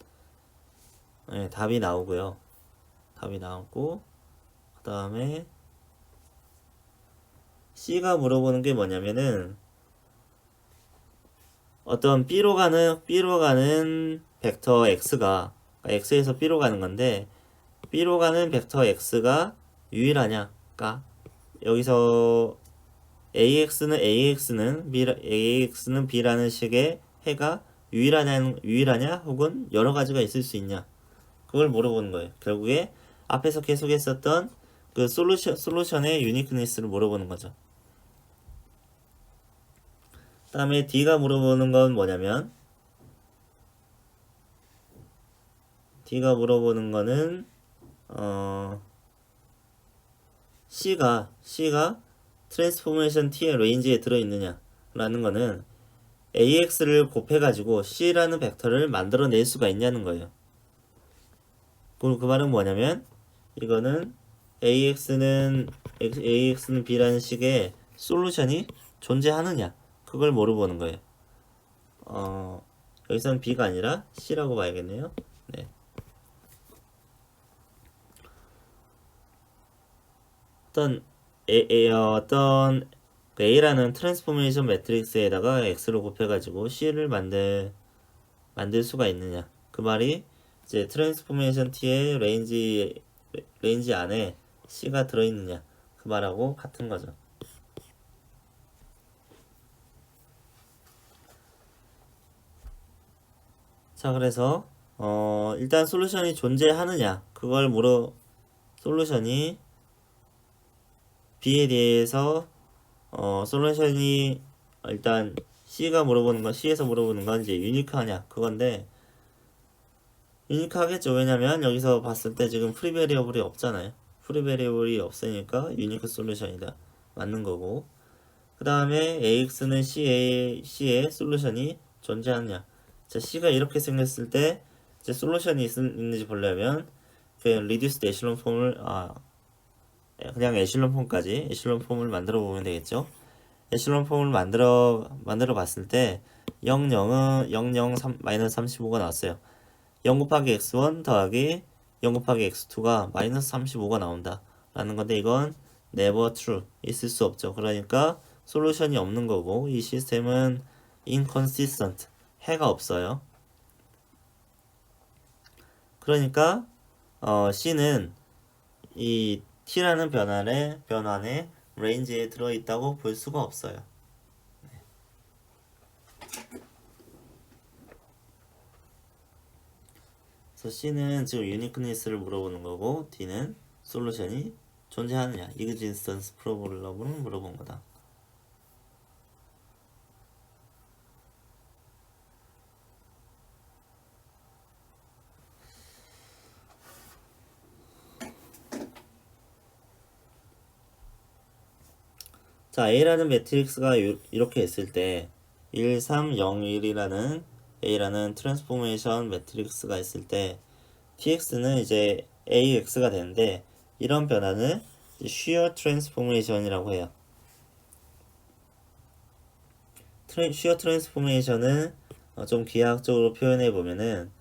답이 나오고요. 답이 나오고, 그 다음에 C가 물어보는 게 뭐냐면은 어떤 B로 가는 벡터 X가 X에서 B로 가는 건데, B로 가는 벡터 X가 유일하냐? 그러니까 여기서 AX는 B라는 식의 해가 유일하냐 혹은 여러 가지가 있을 수 있냐? 그걸 물어보는 거예요. 결국에 앞에서 계속 했었던 그 솔루션의 유니크니스를 물어보는 거죠. 그 다음에 D가 물어보는 건 뭐냐면, D가 물어보는 거는 C가 트랜스포메이션 T의 레인지에 들어있느냐 라는 거는 AX를 곱해가지고 C라는 벡터를 만들어낼 수가 있냐는 거예요. 그 말은 뭐냐면 이거는 AX는 B라는 식의 솔루션이 존재하느냐 그걸 물어보는 거예요. 여기서는 B가 아니라 C라고 봐야겠네요. 네. 어떤 A라는 트랜스포메이션 매트릭스에다가 X를 곱해가지고 C를 만들 수가 있느냐. 그 말이 이제 트랜스포메이션 T의 레인지 안에 C가 들어있느냐. 그 말하고 같은 거죠. 자, 그래서 일단 솔루션이 존재하느냐. 솔루션이 B에 대해서 솔루션이 일단 C에서 물어보는 건 이제 유니크하냐 그건데, 유니크하겠죠. 왜냐면 여기서 봤을 때 지금 프리베리어블이 없잖아요. 프리베리어블이 없으니까 유니크 솔루션이다 맞는 거고, 그 다음에 AX는 C의 솔루션이 존재하느냐. 자, C가 이렇게 생겼을 때 이제 솔루션이 있는지 보려면 그냥 리듀스드 에실론 폼을 그냥 에실론 폼을 만들어 보면 되겠죠. 에실론 폼을 만들어 봤을 때 0, 0, 3, 마이너스 35가 나왔어요. 0 곱하기 x1 더하기 0 곱하기 x2가 마이너스 35가 나온다 라는 건데, 이건 never true, 있을 수 없죠. 그러니까 솔루션이 없는 거고, 이 시스템은 inconsistent, 해가 없어요. 그러니까 C는 이 T라는 변환에 레인지에 들어있다고 볼 수가 없어요. 그래서 C는 지금 유니크니스를 물어보는 거고 D는 솔루션이 존재하느냐, existence 프로블럼을 물어본 거다. 자, A라는 매트릭스가 이렇게 있을 때 1, 3, 0, 1이라는 A라는 트랜스포메이션 매트릭스가 있을 때 TX는 이제 AX가 되는데 이런 변화는 shear transformation이라고 해요. shear transformation은 좀 기하학적으로 표현해 보면은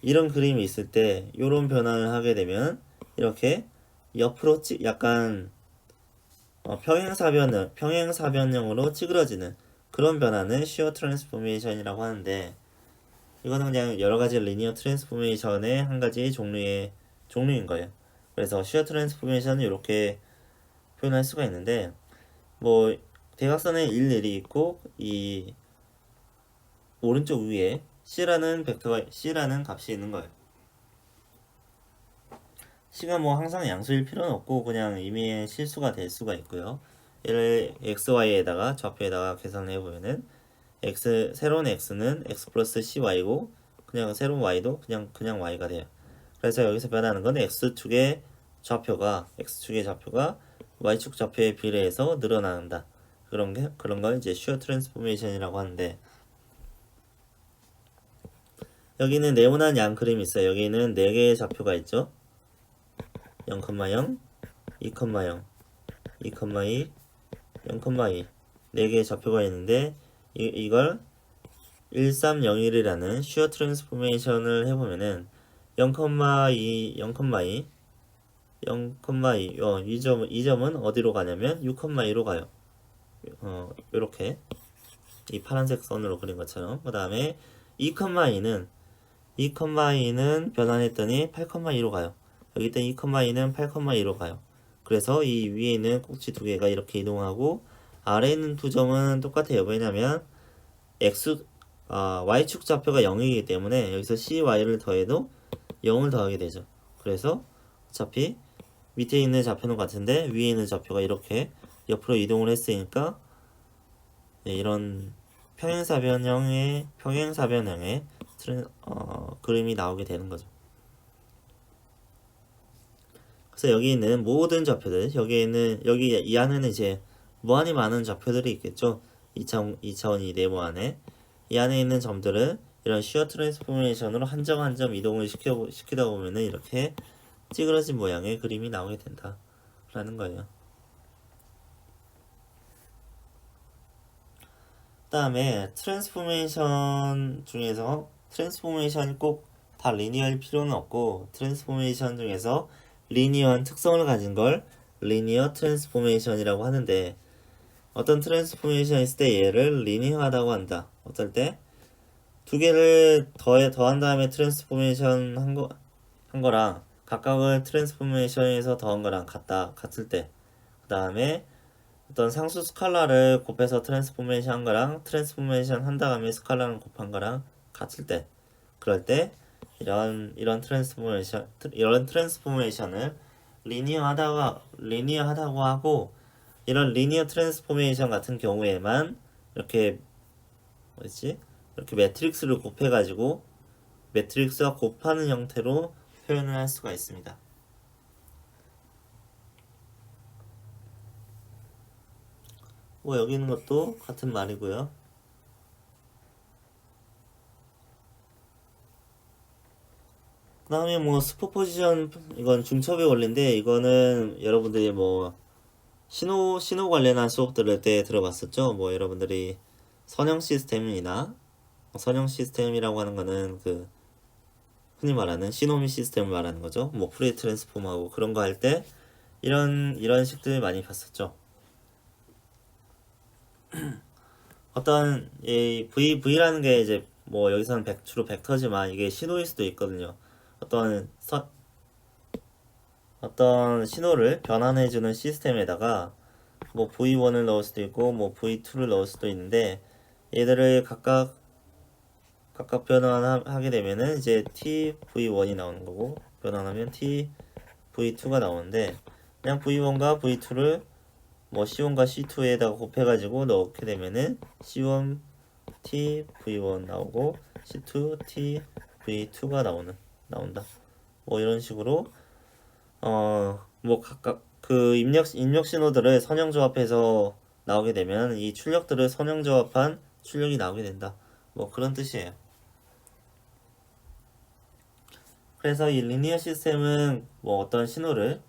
이런 그림이 있을 때 이런 변화를 하게 되면 이렇게 옆으로 약간 평행사변형으로 찌그러지는 그런 변화는 shear transformation이라고 하는데 이거는 그냥 여러 가지 리니어 트랜스포메이션의 한 가지 종류인 거예요. 그래서 shear transformation은 이렇게 표현할 수가 있는데 뭐 대각선에 일일이 있고 이 오른쪽 위에 C라는 값이 있는 거예요. C가 뭐 항상 양수일 필요는 없고 그냥 임의의 실수가 될 수가 있고요. 얘를 XY에다가 좌표에다가 계산을 해보면은 새로운 X는 X 플러스 CY고 그냥 새로운 Y도 그냥 Y가 돼요. 그래서 여기서 변하는 건 X축의 좌표가 Y축 좌표에 비례해서 늘어난다. 그런 걸 이제 shear transformation이라고 하는데 여기는 네모난 양 그림이 있어요. 여기는 4개의 좌표가 있죠. 0,0, 2,0, 2,2, 0,2 4개의 좌표가 있는데 이걸 1301이라는 shear transformation을 해보면은 0,2, 0,2 이 점은 어디로 가냐면 6,2로 가요. 요렇게 이 파란색 선으로 그린 것처럼. 그 다음에 2,2는 변환했더니 8,2로 가요. 여기 있던 2,2는 8,2로 가요. 그래서 이 위에 있는 꼭지 두 개가 이렇게 이동하고 아래에 있는 두 점은 똑같아요. 왜냐면 y축 좌표가 0이기 때문에 여기서 cy를 더해도 0을 더하게 되죠. 그래서 어차피 밑에 있는 좌표는 같은데 위에 있는 좌표가 이렇게 옆으로 이동을 했으니까 이런 평행사변형의 그림이 나오게 되는 거죠. 그래서 여기 있는 모든 좌표들 여기 이 안에는 이제 무한히 많은 좌표들이 있겠죠. 2차원 이 네모 안에 이 안에 있는 점들은 이런 shear transformation으로 한 점 한 점 이동을 시키다 보면은 이렇게 찌그러진 모양의 그림이 나오게 된다 라는 거예요. 그 다음에 트랜스포메이션 중에서 트랜스포메이션이 꼭 다 리니어일 필요는 없고 트랜스포메이션 중에서 리니어한 특성을 가진 걸 리니어 트랜스포메이션이라고 하는데 어떤 트랜스포메이션이 있을 때 얘를 리니어하다고 한다. 어떨 때 두 개를 더한 다음에 트랜스포메이션 한 거랑 각각을 트랜스포메이션에서 더한 거랑 같을 때 그 다음에 어떤 상수 스칼라를 곱해서 트랜스포메이션 한 거랑 트랜스포메이션 한 다음에 스칼라를 곱한 거랑 같을 때 그럴 때 이런 트랜스포메이션을 리니어하다고 하고 이런 리니어 트랜스포메이션 같은 경우에만 이렇게 이렇게 매트릭스를 곱해가지고 매트릭스와 곱하는 형태로 표현을 할 수가 있습니다. 뭐 여기 있는 것도 같은 말이고요. 그 다음에 뭐 슈퍼포지션 이건 중첩의 원리인데 이거는 여러분들이 뭐 신호 관련한 수업 들을 때 들어봤었죠. 뭐 여러분들이 선형 시스템이라고 하는 거는 그 흔히 말하는 시노미 시스템을 말하는 거죠. 뭐 프레이 트랜스폼하고 그런 거 할 때 이런 식들 많이 봤었죠. 어떤 이 V라는 게 이제 뭐 여기서는 주로 벡터지만 이게 신호일 수도 있거든요. 어떤 신호를 변환해주는 시스템에다가 뭐 v1을 넣을 수도 있고 뭐 v2를 넣을 수도 있는데 얘들을 각각 변환하게 되면은 이제 t v1이 나오는 거고 변환하면 t v2가 나오는데 그냥 v1과 v2를 뭐 c1과 c2에다가 곱해가지고 넣게 되면은 c1 t v1 나오고 c2 t v2가 나온다. 뭐 이런 식으로 뭐 각각 그 입력 신호들을 선형 조합해서 나오게 되면 이 출력들을 선형 조합한 출력이 나오게 된다. 뭐 그런 뜻이에요. 그래서 이 리니어 시스템은 뭐 어떤 신호를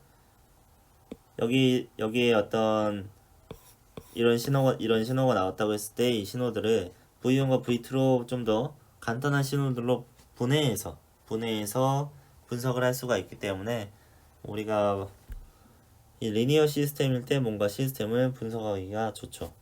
여기에 어떤 이런 신호가 나왔다고 했을 때 이 신호들을 V1과 V2로 좀 더 간단한 신호들로 분해해서 분석을 할 수가 있기 때문에 우리가 이 리니어 시스템일 때 뭔가 시스템을 분석하기가 좋죠.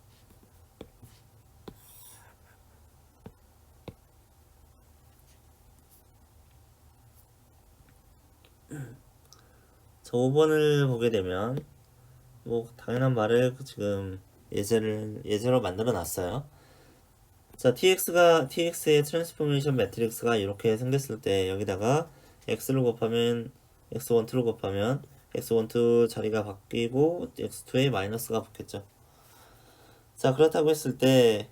자, 5번을 보게 되면 뭐 당연한 말을 지금 예제로 만들어 놨어요. 자, tx의 트랜스포메이션 매트릭스가 이렇게 생겼을 때 여기다가 x를 곱하면 x12를 곱하면 x12 자리가 바뀌고 x2에 마이너스가 붙겠죠. 자, 그렇다고 했을 때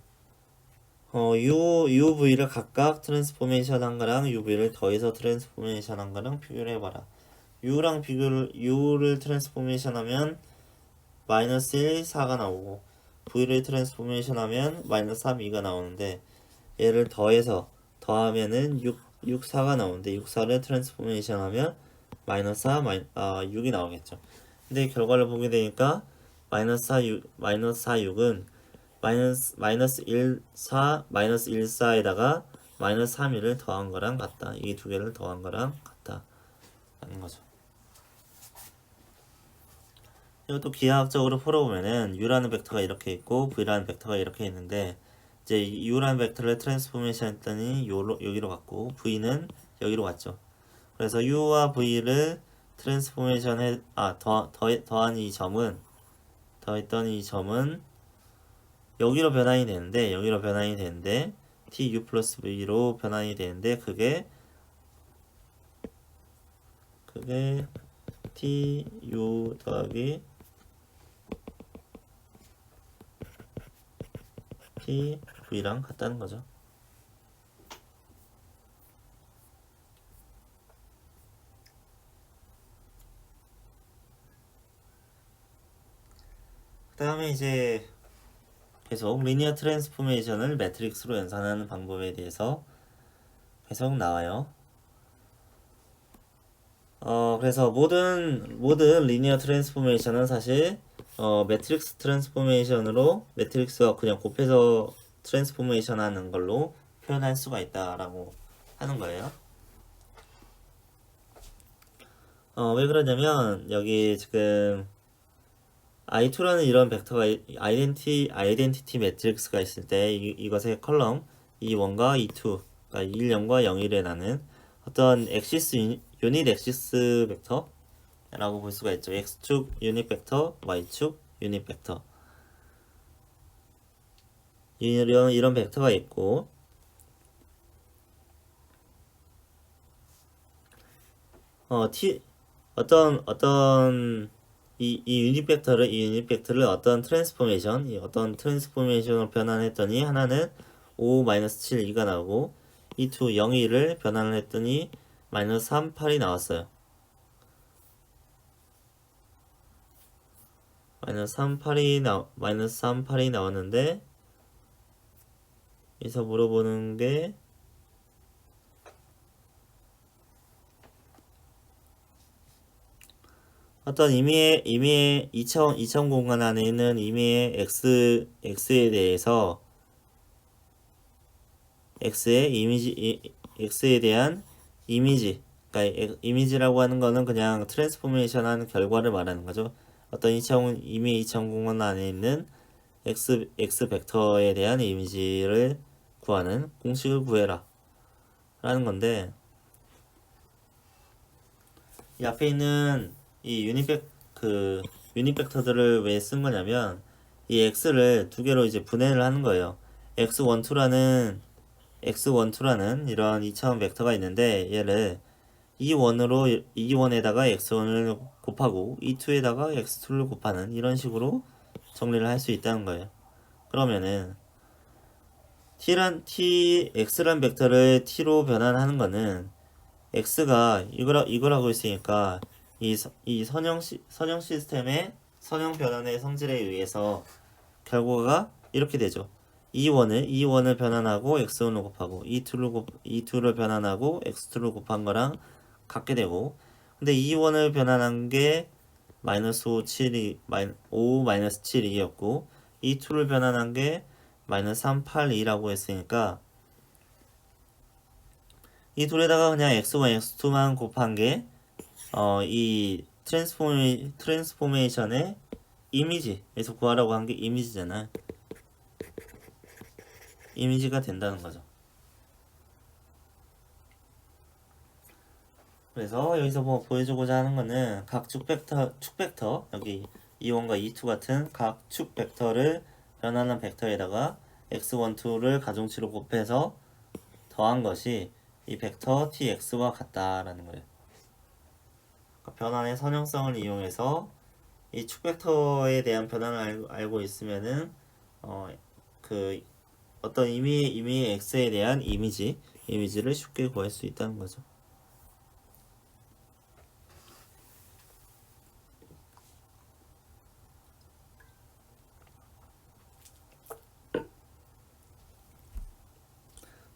UV를 각각 트랜스포메이션 한 거랑 UV를 더해서 트랜스포메이션 한 거랑 비교를 해봐라. U를 트랜스포메이션 하면 마이너스 1, 4가 나오고 V를 트랜스포메이션 하면 마이너스 3, 2가 나오는데 얘를 더하면은 6, 4가 나오는데 6, 4를 트랜스포메이션 하면 마이너스 4, 6이 나오겠죠. 근데 결과를 보게 되니까 마이너스 4, 6은 마이너스 1, 4, 마이너스 1, 4에다가 마이너스 3, 1을 더한 거랑 같다. 이 두 개를 더한 거랑 같다. 라는 거죠. 이것도 기하학적으로 풀어보면은 U라는 벡터가 이렇게 있고 V라는 벡터가 이렇게 있는데 이제 U라는 벡터를 트랜스포메이션 했더니 여기로 갔고 V는 여기로 갔죠. 그래서 U와 V를 트랜스포메이션 더했던 이 점은 여기로 변환이 되는데 TU 플러스 V로 변환이 되는데 그게 TU 더하기 TV랑 같다는 거죠. 그 다음에 이제 계속 리니어 트랜스포메이션을 매트릭스로 연산하는 방법에 대해서 계속 나와요. 그래서 모든 리니어 트랜스포메이션은 사실 매트릭스 트랜스포메이션으로 매트릭스와 그냥 곱해서 트랜스포메이션 하는 걸로 표현할 수가 있다라고 하는 거예요. 왜 그러냐면 여기 지금 I2라는 이런 벡터가 아이덴티티 매트릭스가 있을 때 이것의 컬럼 E1과 E2, 그러니까 1, 0과 0, 1에 나는 어떤 유닛 엑시스 벡터라고 볼 수가 있죠. X축 유닛 벡터, Y축 유닛 벡터 이런 벡터가 있고 이 유닛 벡터를 어떤 트랜스포메이션으로 변환했더니 하나는 5-7, 2가 나오고 E2 0, 1을 변환을 했더니 마이너스 3, 8이 나왔어요. 마이너스 3, 8이 나왔는데 여기서 물어보는 게 어떤 임의의 2차원 공간 안에 있는 임의의 x에 대해서 x에 대한 이미지, 그러니까 이미지라고 하는 거는 그냥 트랜스포메이션 하는 결과를 말하는 거죠. 어떤 임의 2차원 공간 안에 있는 x 벡터에 대한 이미지를 구하는 공식을 구해라 라는 건데 이 앞에 있는 이 유닛 벡터들을 왜 쓴 거냐면 이 x를 두 개로 이제 분해를 하는 거예요. x12라는 이런 2차원 벡터가 있는데 얘를 E1에다가 x1을 곱하고 E2에다가 x2를 곱하는 이런 식으로 정리를 할 수 있다는 거예요. 그러면은 x란 벡터를 t로 변환하는 거는 x가 이걸 하고 있으니까 이 선형 시스템의 선형 변환의 성질에 의해서 결과가 이렇게 되죠. E1을 변환하고 x1을 곱하고 E2를 변환하고 x2를 곱한 거랑 같게 되고, 근데 E1을 변환한 게 마이너스 5, 마이너스 7이었고 E2를 변환한 게 마이너스 3, 8, 2라고 했으니까 이 둘에다가 그냥 x1, x2만 곱한 게 이 트랜스포메이션의 이미지에서 구하라고 한 게 이미지잖아. 이미지가 된다는 거죠. 그래서 여기서 뭐 보여주고자 하는 거는 각 축 벡터 여기 E1과 E2 같은 각 축 벡터를 변환한 벡터에다가 x1, 2를 가중치로 곱해서 더한 것이 이 벡터 tx와 같다라는 거예요. 그러니까 변환의 선형성을 이용해서 이 축 벡터에 대한 변환을 알고 있으면은 그 어떤 임의의 x에 대한 이미지를 쉽게 구할 수 있다는 거죠.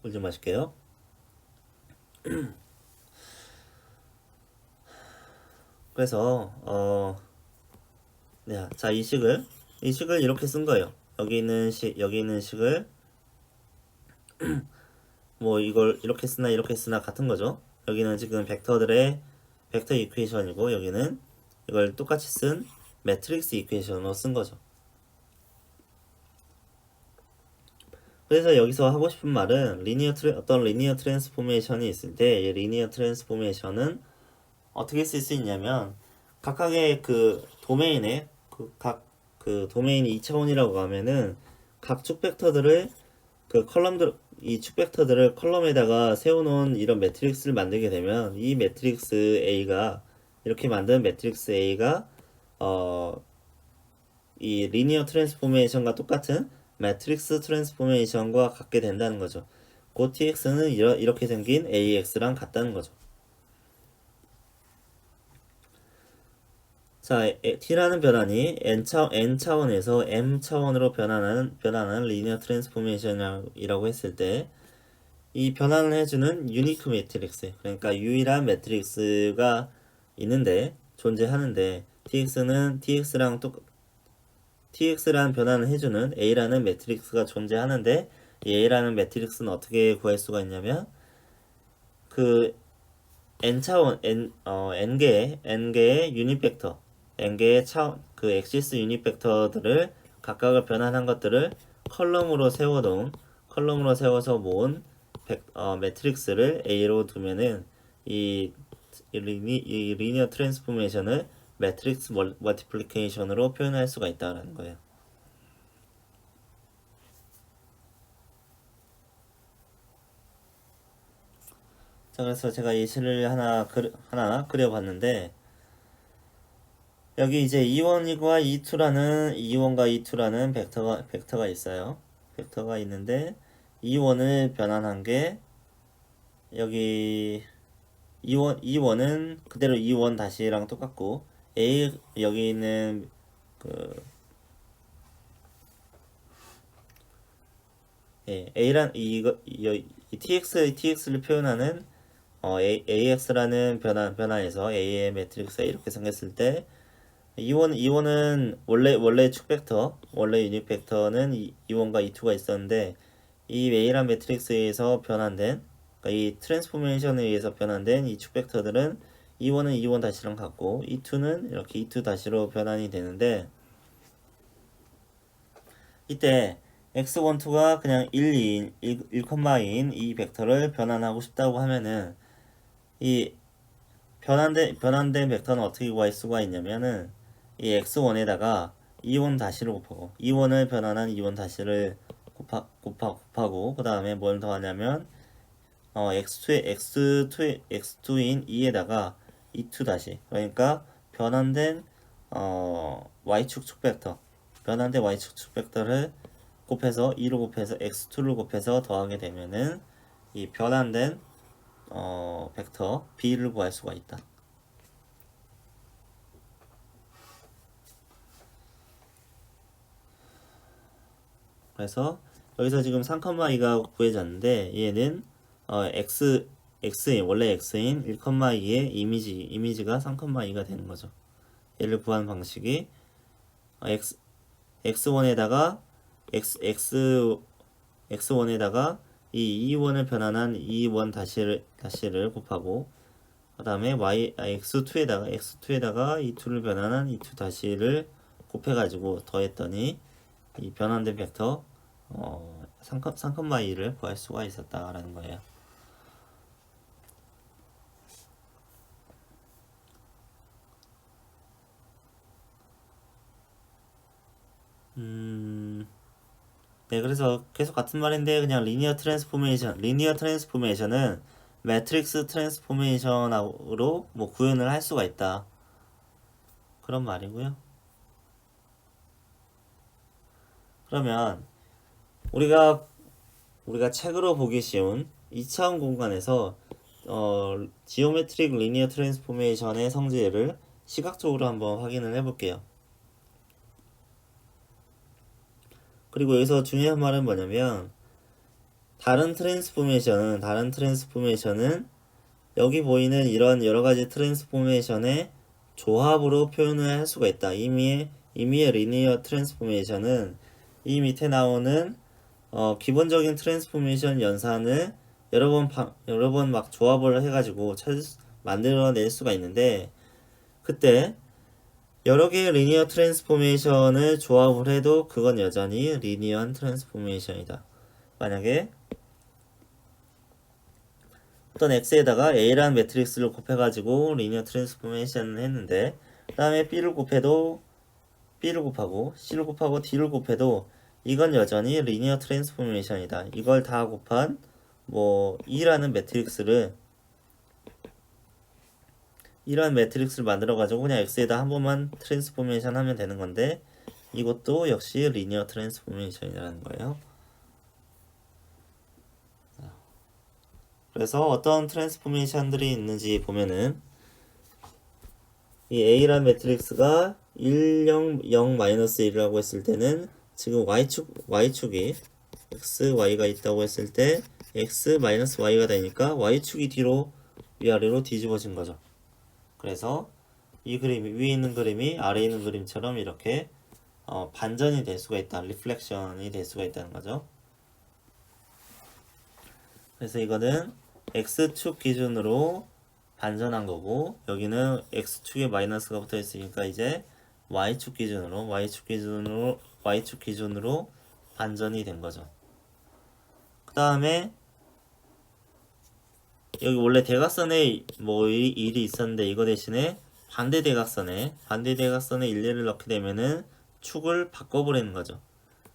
물 좀 마실게요. 그래서 네, 자, 이 식을 이렇게 쓴 거예요. 여기 있는 식을 뭐 이걸 이렇게 쓰나 이렇게 쓰나 같은 거죠. 여기는 지금 벡터 이퀘이션이고 여기는 이걸 똑같이 쓴 매트릭스 이퀘이션으로 쓴 거죠. 그래서 여기서 하고 싶은 말은 어떤 리니어 트랜스포메이션이 있을 때 이 리니어 트랜스포메이션은 어떻게 쓸 수 있냐면 각각의 그 도메인에 그 도메인이 2차원이라고 하면은 각 축 벡터들을 이 축 벡터들을 컬럼에다가 세워놓은 이런 매트릭스를 만들게 되면 이 매트릭스 A가 이렇게 만든 매트릭스 A가 이 리니어 트랜스포메이션과 똑같은 매트릭스 트랜스포메이션과 같게 된다는 거죠. 그 TX는 이렇게 생긴 AX랑 같다는 거죠. 자, t라는 변환이 n차원에서 m차원으로 변하는 리니어 트랜스포메이션이라고 했을 때 이 변환을 해주는 유니크 매트릭스, 그러니까 유일한 매트릭스가 존재하는데 tx란 변환을 해주는 a라는 매트릭스가 존재하는데 이 a라는 매트릭스는 어떻게 구할 수가 있냐면 그 n개의 유닛 벡터, n개의 그 엑시스 유닛 벡터들을 각각을 변환한 것들을 컬럼으로 세워서 모은 매트릭스를 A로 두면은 이 리니어 트랜스포메이션을 매트릭스 멀티플리케이션으로 표현할 수가 있다는 거예요. 자, 그래서 제가 이 실을 하나 그려봤는데 여기 이제 E1과 E2라는 벡터가 있어요. 벡터가 있는데 E1을 변환한 게 여기 E1은 그대로 E1 다시랑 똑같고 여기 있는 그 A란 이 TX를 표현하는 AX라는 변화에서 A의 매트릭스가 이렇게 생겼을 때 E1은 원래 축 벡터, 원래 유닛 벡터는 E1과 E2가 있었는데 이 A란 매트릭스에서 변환된 그러니까 이 트랜스포메이션에 의해서 변환된 이 축 벡터들은 E1은 E1 다시랑 같고 E2는 이렇게 E2 다시로 변환이 되는데 이때 x12가 그냥 1,2인 이 벡터를 변환하고 싶다고 하면은 이 변환된 벡터는 어떻게 구할 수가 있냐면은 이 x1에다가 2원 다시를 곱하고 2원을 변환한 2원 다시를 곱하고 그 다음에 뭘 더하냐면 x2인 2에다가 2 다시 그러니까 변환된 y축 축벡터 변환된 y축 축벡터를 곱해서 2로 곱해서 x2를 곱해서 더하게 되면은 이 변환된 벡터 b를 구할 수가 있다. 그래서 여기서 지금 3,2가 구해졌는데 얘는 x인 원래 x인 1,2의 이미지가 3,2가 되는 거죠. 얘를 구하는 방식이 x1에다가 x1에다가 이 2원을 변환한 2원 다시를 곱하고 그 다음에 x2에다가 이 2를 변환한 이 2 다시를 곱해가지고 더했더니 이 변환된 벡터 3,2를 구할 수가 있었다라는 거예요. 네, 그래서 계속 같은 말인데 그냥 리니어 트랜스포메이션은 매트릭스 트랜스포메이션으로 뭐 구현을 할 수가 있다. 그런 말이고요. 그러면 우리가 책으로 보기 쉬운 2차원 공간에서 지오메트릭 리니어 트랜스포메이션의 성질을 시각적으로 한번 확인을 해볼게요. 그리고 여기서 중요한 말은 뭐냐면 다른 트랜스포메이션은 여기 보이는 이런 여러가지 트랜스포메이션의 조합으로 표현을 할 수가 있다. 이미의 리니어 트랜스포메이션은 이 밑에 나오는 기본적인 트랜스포메이션 연산을 여러 번 막 조합을 해가지고 만들어낼 수가 있는데 그때 여러 개의 리니어 트랜스포메이션을 조합을 해도 그건 여전히 리니어 트랜스포메이션이다. 만약에 어떤 x에다가 a라는 매트릭스를 곱해가지고 리니어 트랜스포메이션을 했는데 그 다음에 b를 곱하고 c를 곱하고 d를 곱해도 이건 여전히 리니어 트랜스포메이션이다. 이걸 다 곱한 뭐 E라는 매트릭스를 만들어가지고 그냥 X에다 한 번만 트랜스포메이션 하면 되는 건데 이것도 역시 리니어 트랜스포메이션이라는 거예요. 그래서 어떤 트랜스포메이션들이 있는지 보면은 이 A라는 매트릭스가 1, 0, 0, 마이너스 1이라고 했을 때는 지금 Y축이 X, Y가 있다고 했을 때 X, 마이너스 Y가 되니까 Y축이 뒤로 위아래로 뒤집어진 거죠. 그래서 이 그림이 위에 있는 그림이 아래에 있는 그림처럼 이렇게 반전이 될 수가 있다. 리플렉션이 될 수가 있다는 거죠. 그래서 이거는 X축 기준으로 반전한 거고 여기는 X축에 마이너스가 붙어 있으니까 이제 Y축 기준으로 반전이 된 거죠. 그 다음에 여기 원래 대각선에 뭐 일이 있었는데 이거 대신에 반대 대각선에 일례를 넣게 되면은 축을 바꿔버리는 거죠.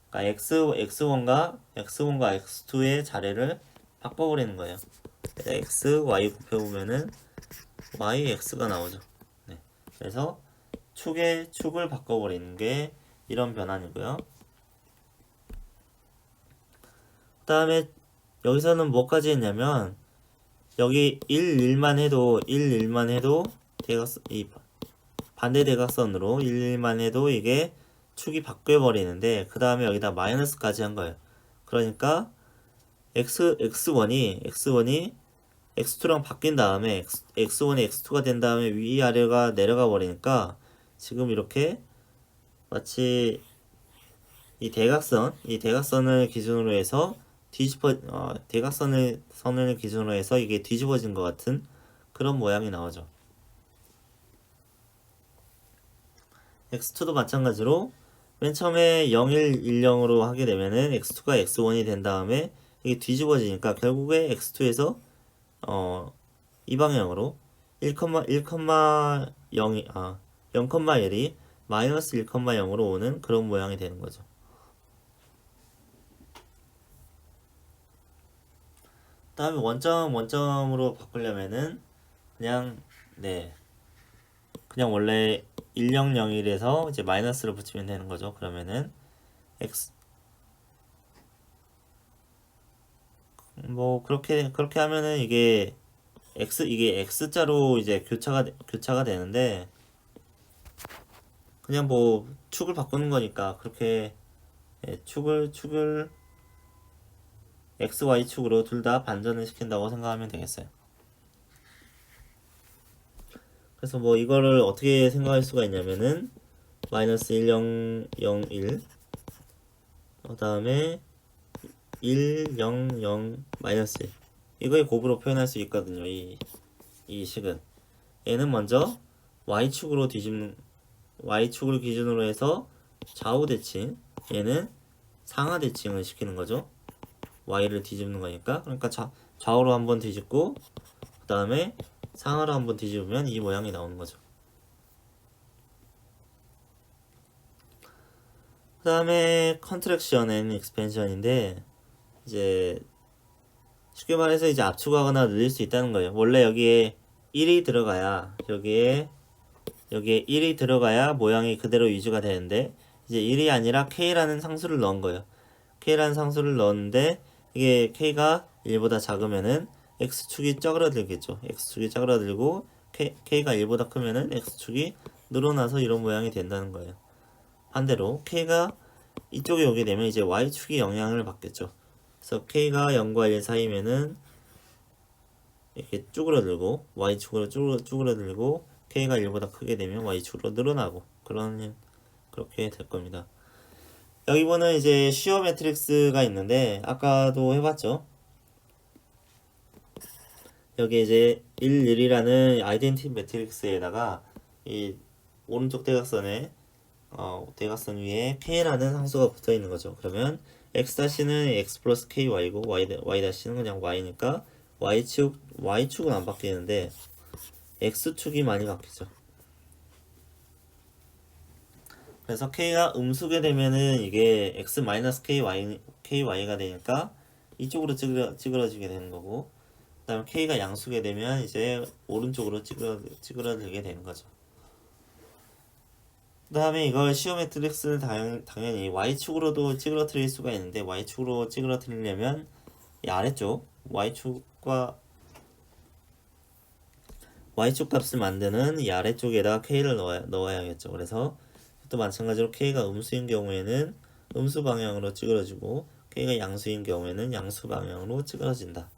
그러니까 x1과 x2의 자리를 바꿔버리는 거예요. x, y 곱해보면은 y, x가 나오죠. 네. 그래서 축을 바꿔버리는 게 이런 변환이고요. 그 다음에 여기서는 뭐까지 했냐면 여기 1만 해도 이 반대 대각선으로 1만 해도 이게 축이 바뀌어버리는데 그 다음에 여기다 마이너스까지 한 거예요. 그러니까 x1이 x2랑 바뀐 다음에 x1이 x2가 된 다음에 위아래가 내려가 버리니까 지금 이렇게 마치 이 대각선을 기준으로 해서 선을 기준으로 해서 이게 뒤집어진 것 같은 그런 모양이 나오죠. x2도 마찬가지로 맨 처음에 0, 1, 1, 0으로 하게 되면은 x2가 x1이 된 다음에 이게 뒤집어지니까 결국에 x2에서 이 방향으로 0,1이 마이너스 1,0으로 오는 그런 모양이 되는 거죠. 다음에 원점으로 바꾸려면은 그냥 그냥 원래 1001에서 이제 마이너스를 붙이면 되는 거죠. 그러면은 x 뭐 그렇게 하면은 이게 x자로 이제 교차가 되는데 그냥 뭐 축을 바꾸는 거니까 그렇게 축을 x, y 축으로 둘 다 반전을 시킨다고 생각하면 되겠어요. 그래서 뭐 이거를 어떻게 생각할 수가 있냐면은 마이너스 1, 0, 0, 1 그 다음에 1, 0, 0, 마이너스 1 이거의 곱으로 표현할 수 있거든요. 이 식은 얘는 먼저 y축으로 뒤집는 y축을 기준으로 해서 좌우 대칭 얘는 상하 대칭을 시키는 거죠. y를 뒤집는 거니까 그러니까 좌우로 한번 뒤집고 그 다음에 상하로 한번 뒤집으면 이 모양이 나오는 거죠. 그 다음에 컨트랙션 앤 익스펜션인데 이제 쉽게 말해서 이제 압축하거나 늘릴 수 있다는 거예요. 원래 여기에 1이 들어가야 여기에 1이 들어가야 모양이 그대로 유지가 되는데 이제 1이 아니라 k라는 상수를 넣은 거예요. k라는 상수를 넣었는데 이게 k가 1보다 작으면은 x축이 쩌그러들겠죠. x축이 쩌그러들고 k가 1보다 크면은 x축이 늘어나서 이런 모양이 된다는 거예요. 반대로 k가 이쪽에 오게 되면 이제 y축이 영향을 받겠죠. 그래서 k가 0과 1 사이면은 이렇게 쭈그러들고 y축으로 쭈그러들고 k가 1보다 크게 되면 y축으로 늘어나고 그렇게 될 겁니다. 여기 보는 이제 시어 매트릭스가 있는데 아까도 해봤죠. 여기 이제 1, 1이라는 아이덴티티 매트릭스에다가 이 오른쪽 대각선에 대각선 위에 k라는 상수가 붙어 있는 거죠. 그러면 x-는 x 플러스 ky고 y-는 그냥 y니까 y축은 안 바뀌는데 x축이 많이 바뀌죠. 그래서 k가 음수게 되면은 이게 x-ky가 되니까 이쪽으로 찌그러지게 되는 거고 그 다음에 k가 양수게 되면 이제 오른쪽으로 찌그러들게 되는 거죠. 그 다음에 이걸 시오 매트릭스를 당연히 y축으로도 찌그러뜨릴 수가 있는데 y축으로 찌그러뜨리려면 이 아래쪽 y축 값을 만드는 이 아래쪽에다가 k를 넣어야겠죠. 그래서 또 마찬가지로 k가 음수인 경우에는 음수 방향으로 찌그러지고 k가 양수인 경우에는 양수 방향으로 찌그러진다.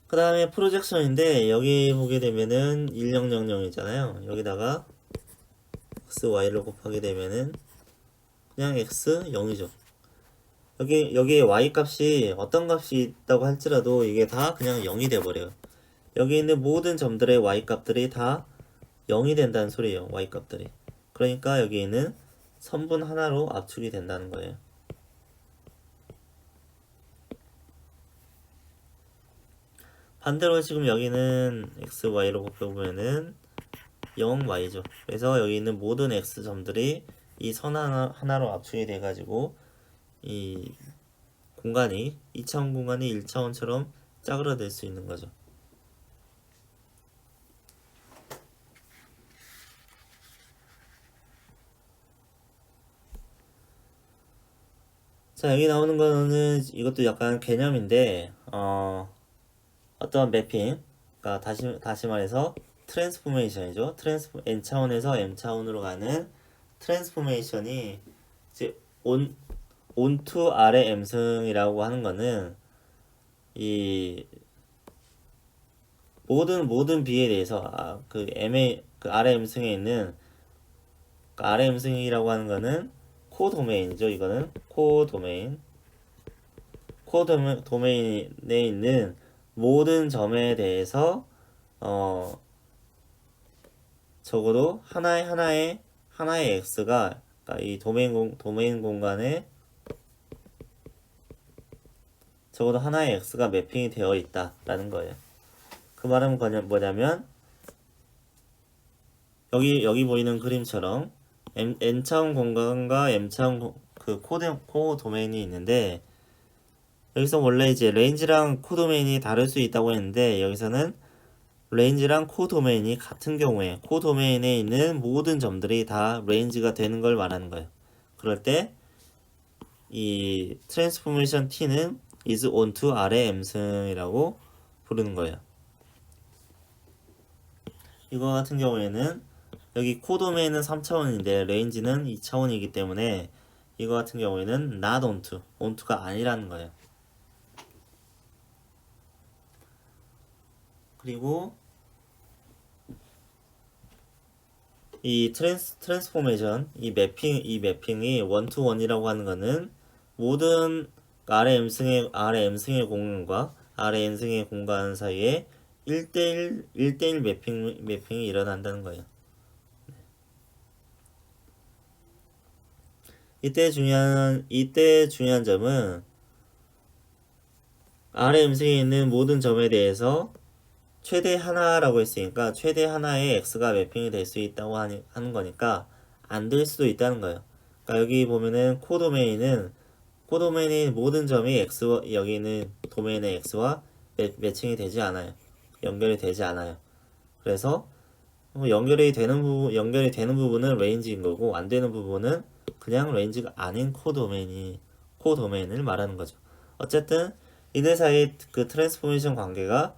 그 다음에 프로젝션인데 여기 보게 되면은 1000이잖아요. 여기다가 x, y를 곱하게 되면은 그냥 x 0이죠. 여기에 y 값이 어떤 값이 있다고 할지라도 이게 다 그냥 0이 돼버려요. 여기 있는 모든 점들의 y 값들이 다 0이 된다는 소리예요. y 값들이. 그러니까 여기 있는 선분 하나로 압축이 된다는 거예요. 반대로 지금 여기는 x, y로 곱해보면은 0y죠. 그래서 여기 있는 모든 x 점들이 이 선 하나로 압축이 돼가지고 이 공간이 2차원 공간이 1차원처럼 짜그러들 수 있는 거죠. 자, 여기 나오는 거는 이것도 약간 개념인데 어떤 매핑, 그러니까 다시 말해서 트랜스포메이션이죠. n차원에서 m차원으로 가는 트랜스포메이션이 이제 온투 아래 m승이라고 하는 거는 이 모든 b에 대해서 그 아래 m승에 있는 그 아래 m승이라고 하는 거는 코도메인이죠. 이거는 코도메인에 있는 모든 점에 대해서 적어도 하나의 x가 그러니까 이 도메인 공간에 적어도 하나의 x가 매핑이 되어 있다라는 거예요. 그 말은 뭐냐면 여기 보이는 그림처럼 n차원 공간과 m차원 코 도메인이 있는데 여기서 원래 이제 레인지랑 코 도메인이 다를 수 있다고 했는데 여기서는 레인지랑 코 도메인이 같은 경우에 코 도메인에 있는 모든 점들이 다 레인지가 되는 걸 말하는 거예요. 그럴 때 이 트랜스포메이션 t는 is onto R의 m승이라고 부르는 거예요. 이거 같은 경우에는 여기 코 도메인은 3차원인데 레인지는 2차원이기 때문에 이거 같은 경우에는 not onto가 아니라는 거예요. 그리고 이 트랜스포메이션 이 매핑이 원투원이라고 하는 거는 모든 R의 M승의 공간과 R의 N승의 공간 사이에 1대1 매핑이 일어난다는 거예요. 이때 중요한 점은 R의 음성에 있는 모든 점에 대해서 최대 하나라고 했으니까 최대 하나의 x가 매핑이 될 수 있다고 하는 거니까 안 될 수도 있다는 거예요. 그러니까 여기 보면은 코 도메인의 모든 점이 여기 있는 도메인의 x와 매칭이 되지 않아요. 연결이 되지 않아요. 그래서 연결이 되는 부분은 레인지인 거고 안 되는 부분은 그냥 레인지가 아닌 코 도메인을 말하는 거죠. 어쨌든 이들 사이의 그 트랜스포메이션 관계가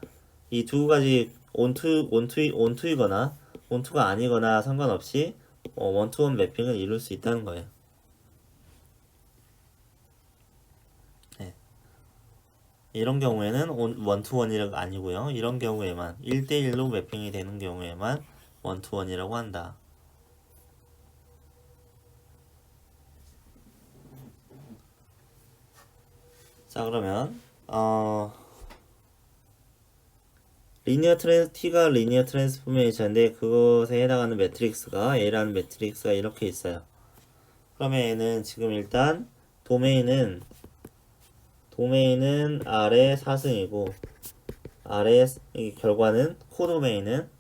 이 두 가지 온투이거나 온투가 아니거나 상관없이 원투원 매핑을 이룰 수 있다는 거예요. 네. 이런 경우에는 원투원이라고 아니고요. 이런 경우에만 1대1로 매핑이 되는 경우에만 원투원이라고 한다. 자, 그러면 T가 리니어 트랜스포메이션인데 그것에 해당하는 매트릭스가 A라는 매트릭스가 이렇게 있어요. 그러면 얘는 지금 일단 도메인은 R의 4승이고 R의 이 결과는 코도메인은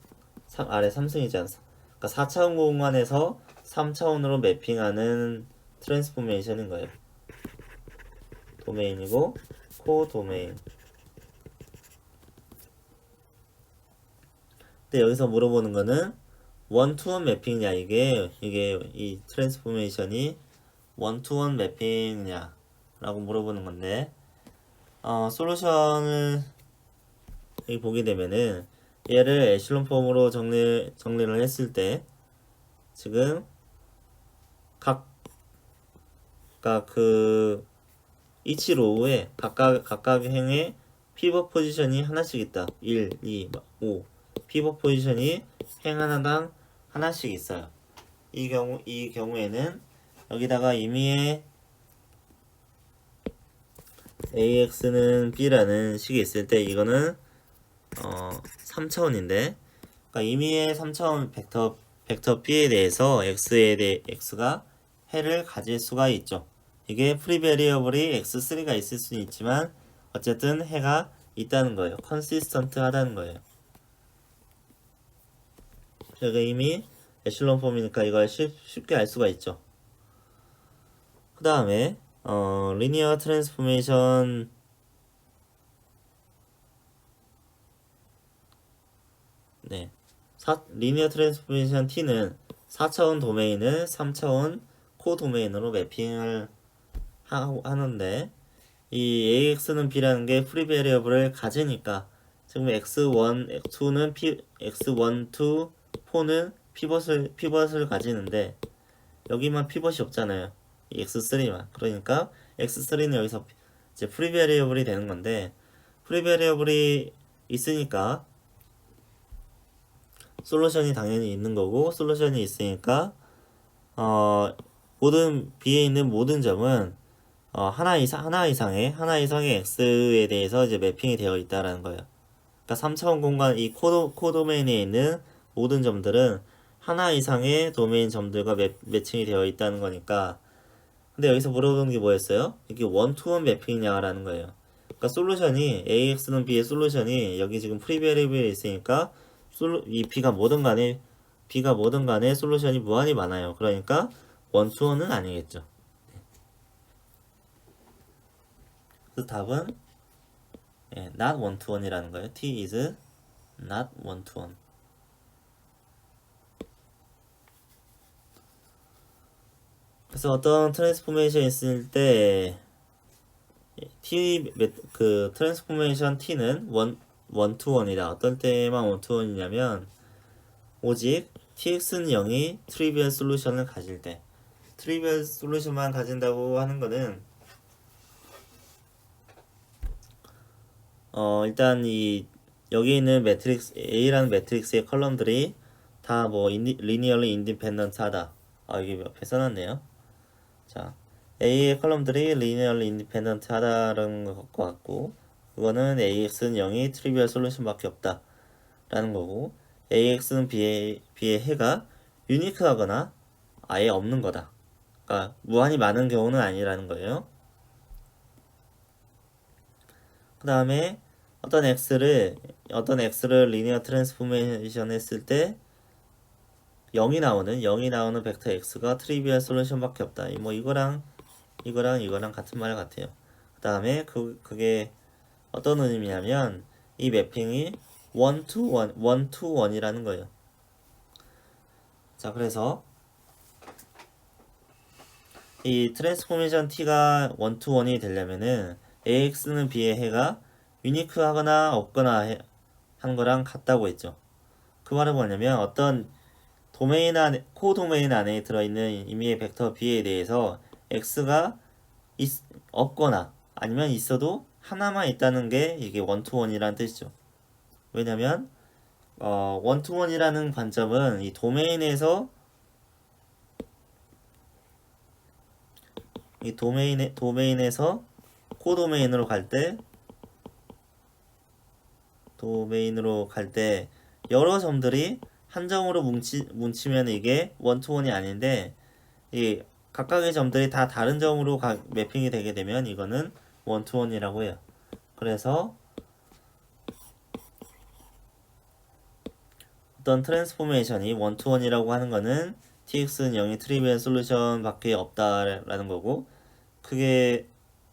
R의 3승이지 않습니까? 그러니까 4차원 공간에서 3차원으로 매핑하는 트랜스포메이션인 거예요. 도메인이고 코도메인. 근데 여기서 물어보는 거는 원투원 매핑이냐 이게 이 트랜스포메이션이 원투원 매핑이냐 라고 물어보는 건데 솔루션을 여기 보게 되면은 얘를 에슬론 폼으로 정리를 했을 때 지금 각각 그 each row에 각각 행에 피벗 포지션이 하나씩 있다. 1, 2, 5 피벗 포지션이 행 하나당 하나씩 있어요. 이 경우에는 여기다가 임의의 AX는 B라는 식이 있을 때 이거는 3차원인데 그러니까 임의의 3차원 벡터 B에 대해서 X가 해를 가질 수가 있죠. 이게 프리베리어블이 X3가 있을 수는 있지만 어쨌든 해가 있다는 거예요. 컨시스턴트 하다는 거예요. 여기가 이미 에슬론 폼이니까 이걸 쉽게 알 수가 있죠. 그 다음에 리니어 트랜스포메이션 리니어 트랜스포메이션 T는 4차원 도메인을 3차원 코 도메인으로 매핑을 하는데 이 AX는 B라는 게 프리 베리어블을 가지니까 지금 X1, X2는 X1, 2, 4는 피벗을 가지는데 여기만 피벗이 없잖아요. 이 X3만. 그러니까 X3는 여기서 이제 프리 베리어블이 되는 건데 프리 베리어블이 있으니까 솔루션이 당연히 있는 거고 솔루션이 있으니까 모든 B에 있는 모든 점은 하나 이상의 X에 대해서 이제 매핑이 되어 있다라는 거예요. 그러니까 3차원 공간 이 코도메인에 있는 모든 점들은 하나 이상의 도메인 점들과 매칭이 되어 있다는 거니까 근데 여기서 물어보는 게 뭐였어요? 이게 원투원 매핑이냐라는 거예요. 그러니까 솔루션이 AX는 B의 솔루션이 여기 지금 프리베리블에 있으니까 이 B가 뭐든 간에 솔루션이 무한히 많아요. 그러니까 원투원은 아니겠죠. 그래서 답은 not one to one이라는 거예요. T is not one to one. 그래서 어떤 트랜스포메이션 있을 때 그 트랜스포메이션 T는 원 투 원이다. 어떨 때만 원 투 원이냐면 오직 TX는 0이 트리비얼 솔루션을 가질 때, 트리비얼 솔루션만 가진다고 하는 거는 일단 이 여기 있는 매트릭스 A라는 매트릭스의 컬럼들이 다 뭐 리니얼리 인디펜던트 하다. 여기 옆에 써놨네요. 자, A의 컬럼들이 리니얼리 인디펜던트 하다라는 것 같고, 그거는 AX는 0이 트리비얼 솔루션밖에 없다 라는 거고, AX는 B의 해가 유니크하거나 아예 없는 거다. 그러니까 무한히 많은 경우는 아니라는 거예요. 그 다음에 어떤 X를 리니어 트랜스포메이션 했을 때 0이 나오는 벡터 X가 트리비얼 솔루션밖에 없다. 뭐 이거랑 같은 말 같아요. 그 다음에 그게 어떤 의미냐면 이 매핑이 one to one이라는 거예요. 자, 그래서 이 트랜스포메이션 T가 one to one이 되려면은 AX는 B의 해가 유니크하거나 없거나 한 거랑 같다고 했죠. 그 말은 뭐냐면 어떤 코도메인 안에 들어있는 임의의 벡터 B에 대해서 X가 없거나 아니면 있어도 하나만 있다는 게 이게 원투원이라는 뜻이죠. 왜냐면 원투원이라는 관점은 이 도메인에서 코도메인으로 갈 때 여러 점들이 한 점으로 뭉치면 이게 원투원이 아닌데 이 각각의 점들이 다 다른 점으로 매핑이 되게 되면 이거는 원투원이라고 해요. 그래서 어떤 트랜스포메이션이 원투원이라고 하는 거는 TX는 0이 트리비얼 솔루션 밖에 없다라는 거고, 그게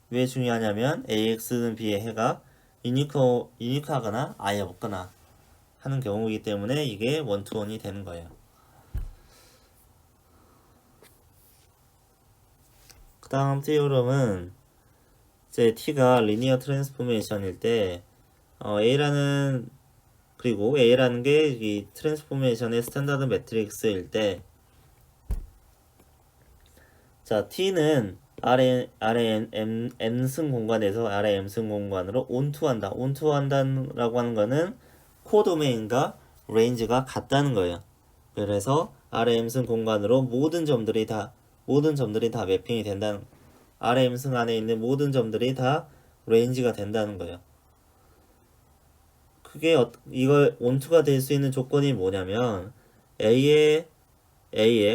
왜 중요하냐면 AX는 B의 해가 유니크하거나 아예 없거나 하는 경우이기 때문에 이게 원투원이 되는 거예요. 그 다음 티오럼은 이제 T가 리니어 트랜스포메이션일 때 A라는 게 이 트랜스포메이션의 스탠다드 매트릭스일 때, 자, T는 R의 M승 공간에서 R의 M승 공간으로 온투한다라고 하는 거는 코도메인과 레인지가 같다는 거예요. 그래서 R의 M승 공간으로 모든 점들이 다 매핑이 된다는, R의 M승 안에 있는 모든 점들이 다 레인지가 된다는 거예요. 그게 이걸 온투가 될 수 있는 조건이 뭐냐면 A의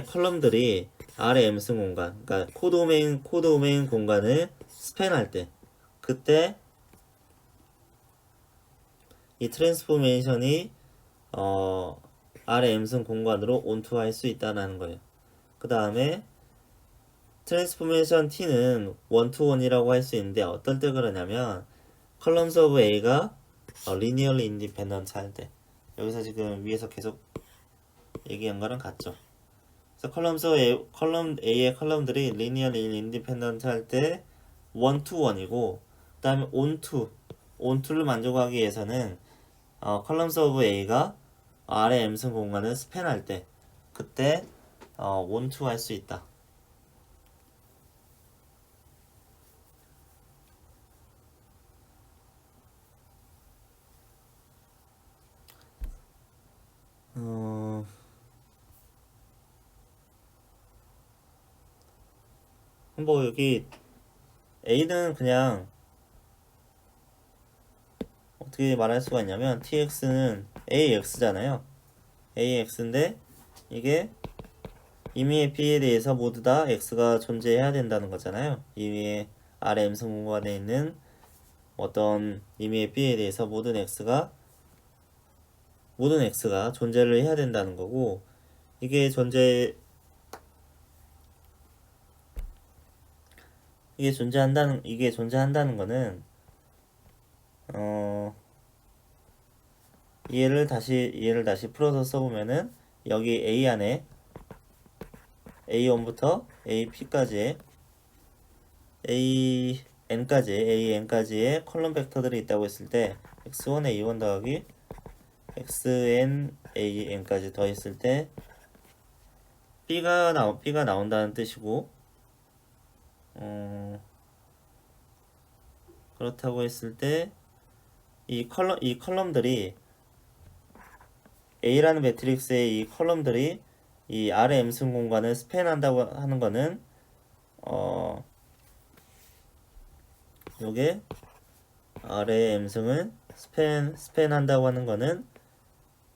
컬럼들이 R의 M승 공간, 그러니까 코도메인 공간을 스팬할 때, 그때 이 트랜스포메이션이 R의 M승 공간으로 온투할 수 있다는 거예요. 그 다음에 트랜스포메이션 T는 원투원이라고 할 수 있는데 어떨 때 그러냐면 컬럼스 오브 A가 리니얼리 인디펜던트 할 때, 여기서 지금 위에서 계속 얘기한 거랑 같죠. 그래서 컬럼 A의 컬럼들이 리니얼리 인디펜던트 할 때 원투원이고, 그 다음에 온투를 만족하기 위해서는 컬럼스 오브 A가 R의 M승 공간을 스팬할 때, 그때 원투 할 수 있다. 뭐 여기 A는 그냥 어떻게 말할 수가 있냐면 TX는 AX잖아요. AX인데 이게 임의의 B에 대해서 모두 다 X가 존재해야 된다는 거잖아요. 임의의 RM 성공간에 있는 어떤 임의의 B에 대해서 모든 X가 존재를 해야 된다는 거고, 이게 존재한다는 거는 이해를 다시 풀어서 써보면은 여기 A 안에 A1부터 AP까지의 AN까지의 컬럼 벡터들이 있다고 했을 때 x1 a1 더하기 xn an까지 더했을 때 B가 나온다는 뜻이고, 그렇다고 했을 때 이 컬럼들이 A라는 매트릭스의 이 컬럼들이 이 R의 M승 공간을 스팬한다고 하는 거는 요게 R의 M승을 스팬한다고 하는 거는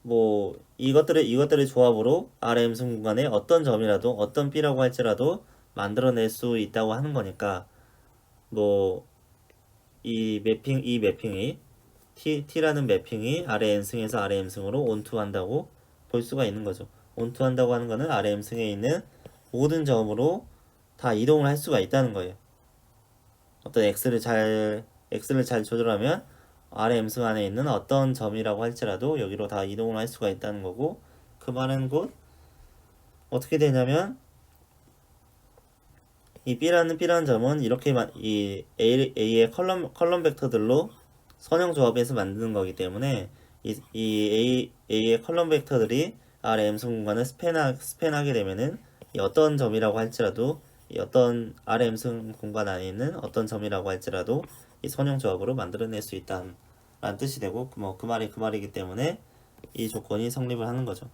뭐 이것들의 조합으로 R의 M승 공간에 어떤 점이라도 어떤 B라고 할지라도 만들어낼 수 있다고 하는 거니까 뭐 이 매핑이 T라는 매핑이 R의 N승에서 R의 M승으로 온투한다고 볼 수가 있는 거죠. 온투한다고 하는 거는 R의 M승에 있는 모든 점으로 다 이동을 할 수가 있다는 거예요. 어떤 X를 잘 조절하면 R의 M승 안에 있는 어떤 점이라고 할지라도 여기로 다 이동을 할 수가 있다는 거고, 그 말은 곧 어떻게 되냐면 이 B라는 점은 이렇게 이 A의 컬럼 벡터들로 선형 조합해서 만드는 거기 때문에 A의 컬럼 벡터들이 R의 M승 공간을 스팬하게 되면은 이 어떤 점이라고 할지라도 이 어떤 R의 M승 공간 안에 있는 어떤 점이라고 할지라도 이 선형 조합으로 만들어낼 수 있다는 뜻이 되고, 뭐 그 말이기 때문에 이 조건이 성립을 하는 거죠.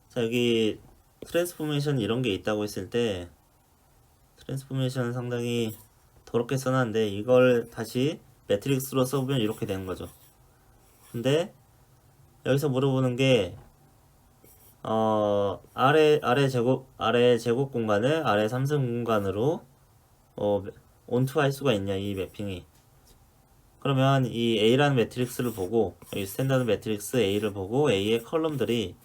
자, 여기 트랜스포메이션 이런 게 있다고 했을 때 트랜스포메이션은 상당히 더럽게 써놨는데 이걸 다시 매트릭스로 써보면 이렇게 되는 거죠. 근데 여기서 물어보는 게 아래 제곱 공간을 아래 3승 공간으로 온투할 수가 있냐, 이 매핑이. 그러면 이 A라는 매트릭스를 보고, 여기 스탠다드 매트릭스 A를 보고 A의 컬럼들이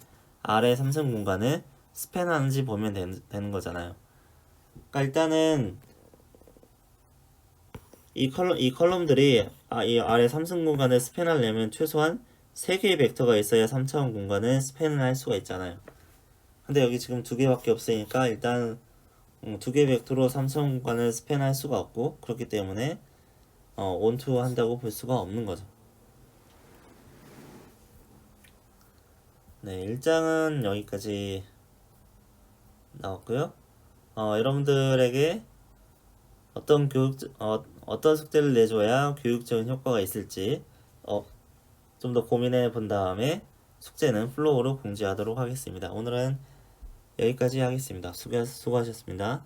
아래 3승 공간을 스팬하는지 보면 되는 거잖아요. 그러니까 일단은 이 컬럼들이 이 아래 3승 공간을 스팬하려면 최소한 3개의 벡터가 있어야 3차원 공간을 스팬을 할 수가 있잖아요. 근데 여기 지금 2개밖에 없으니까 일단 2개 벡터로 3차원 공간을 스팬할 수가 없고, 그렇기 때문에 온투 한다고 볼 수가 없는 거죠. 네, 1장은 여기까지 나왔고요. 여러분들에게 어떤 숙제를 내줘야 교육적인 효과가 있을지 좀 더 고민해 본 다음에 숙제는 플로우로 공지하도록 하겠습니다. 오늘은 여기까지 하겠습니다. 수고하셨습니다.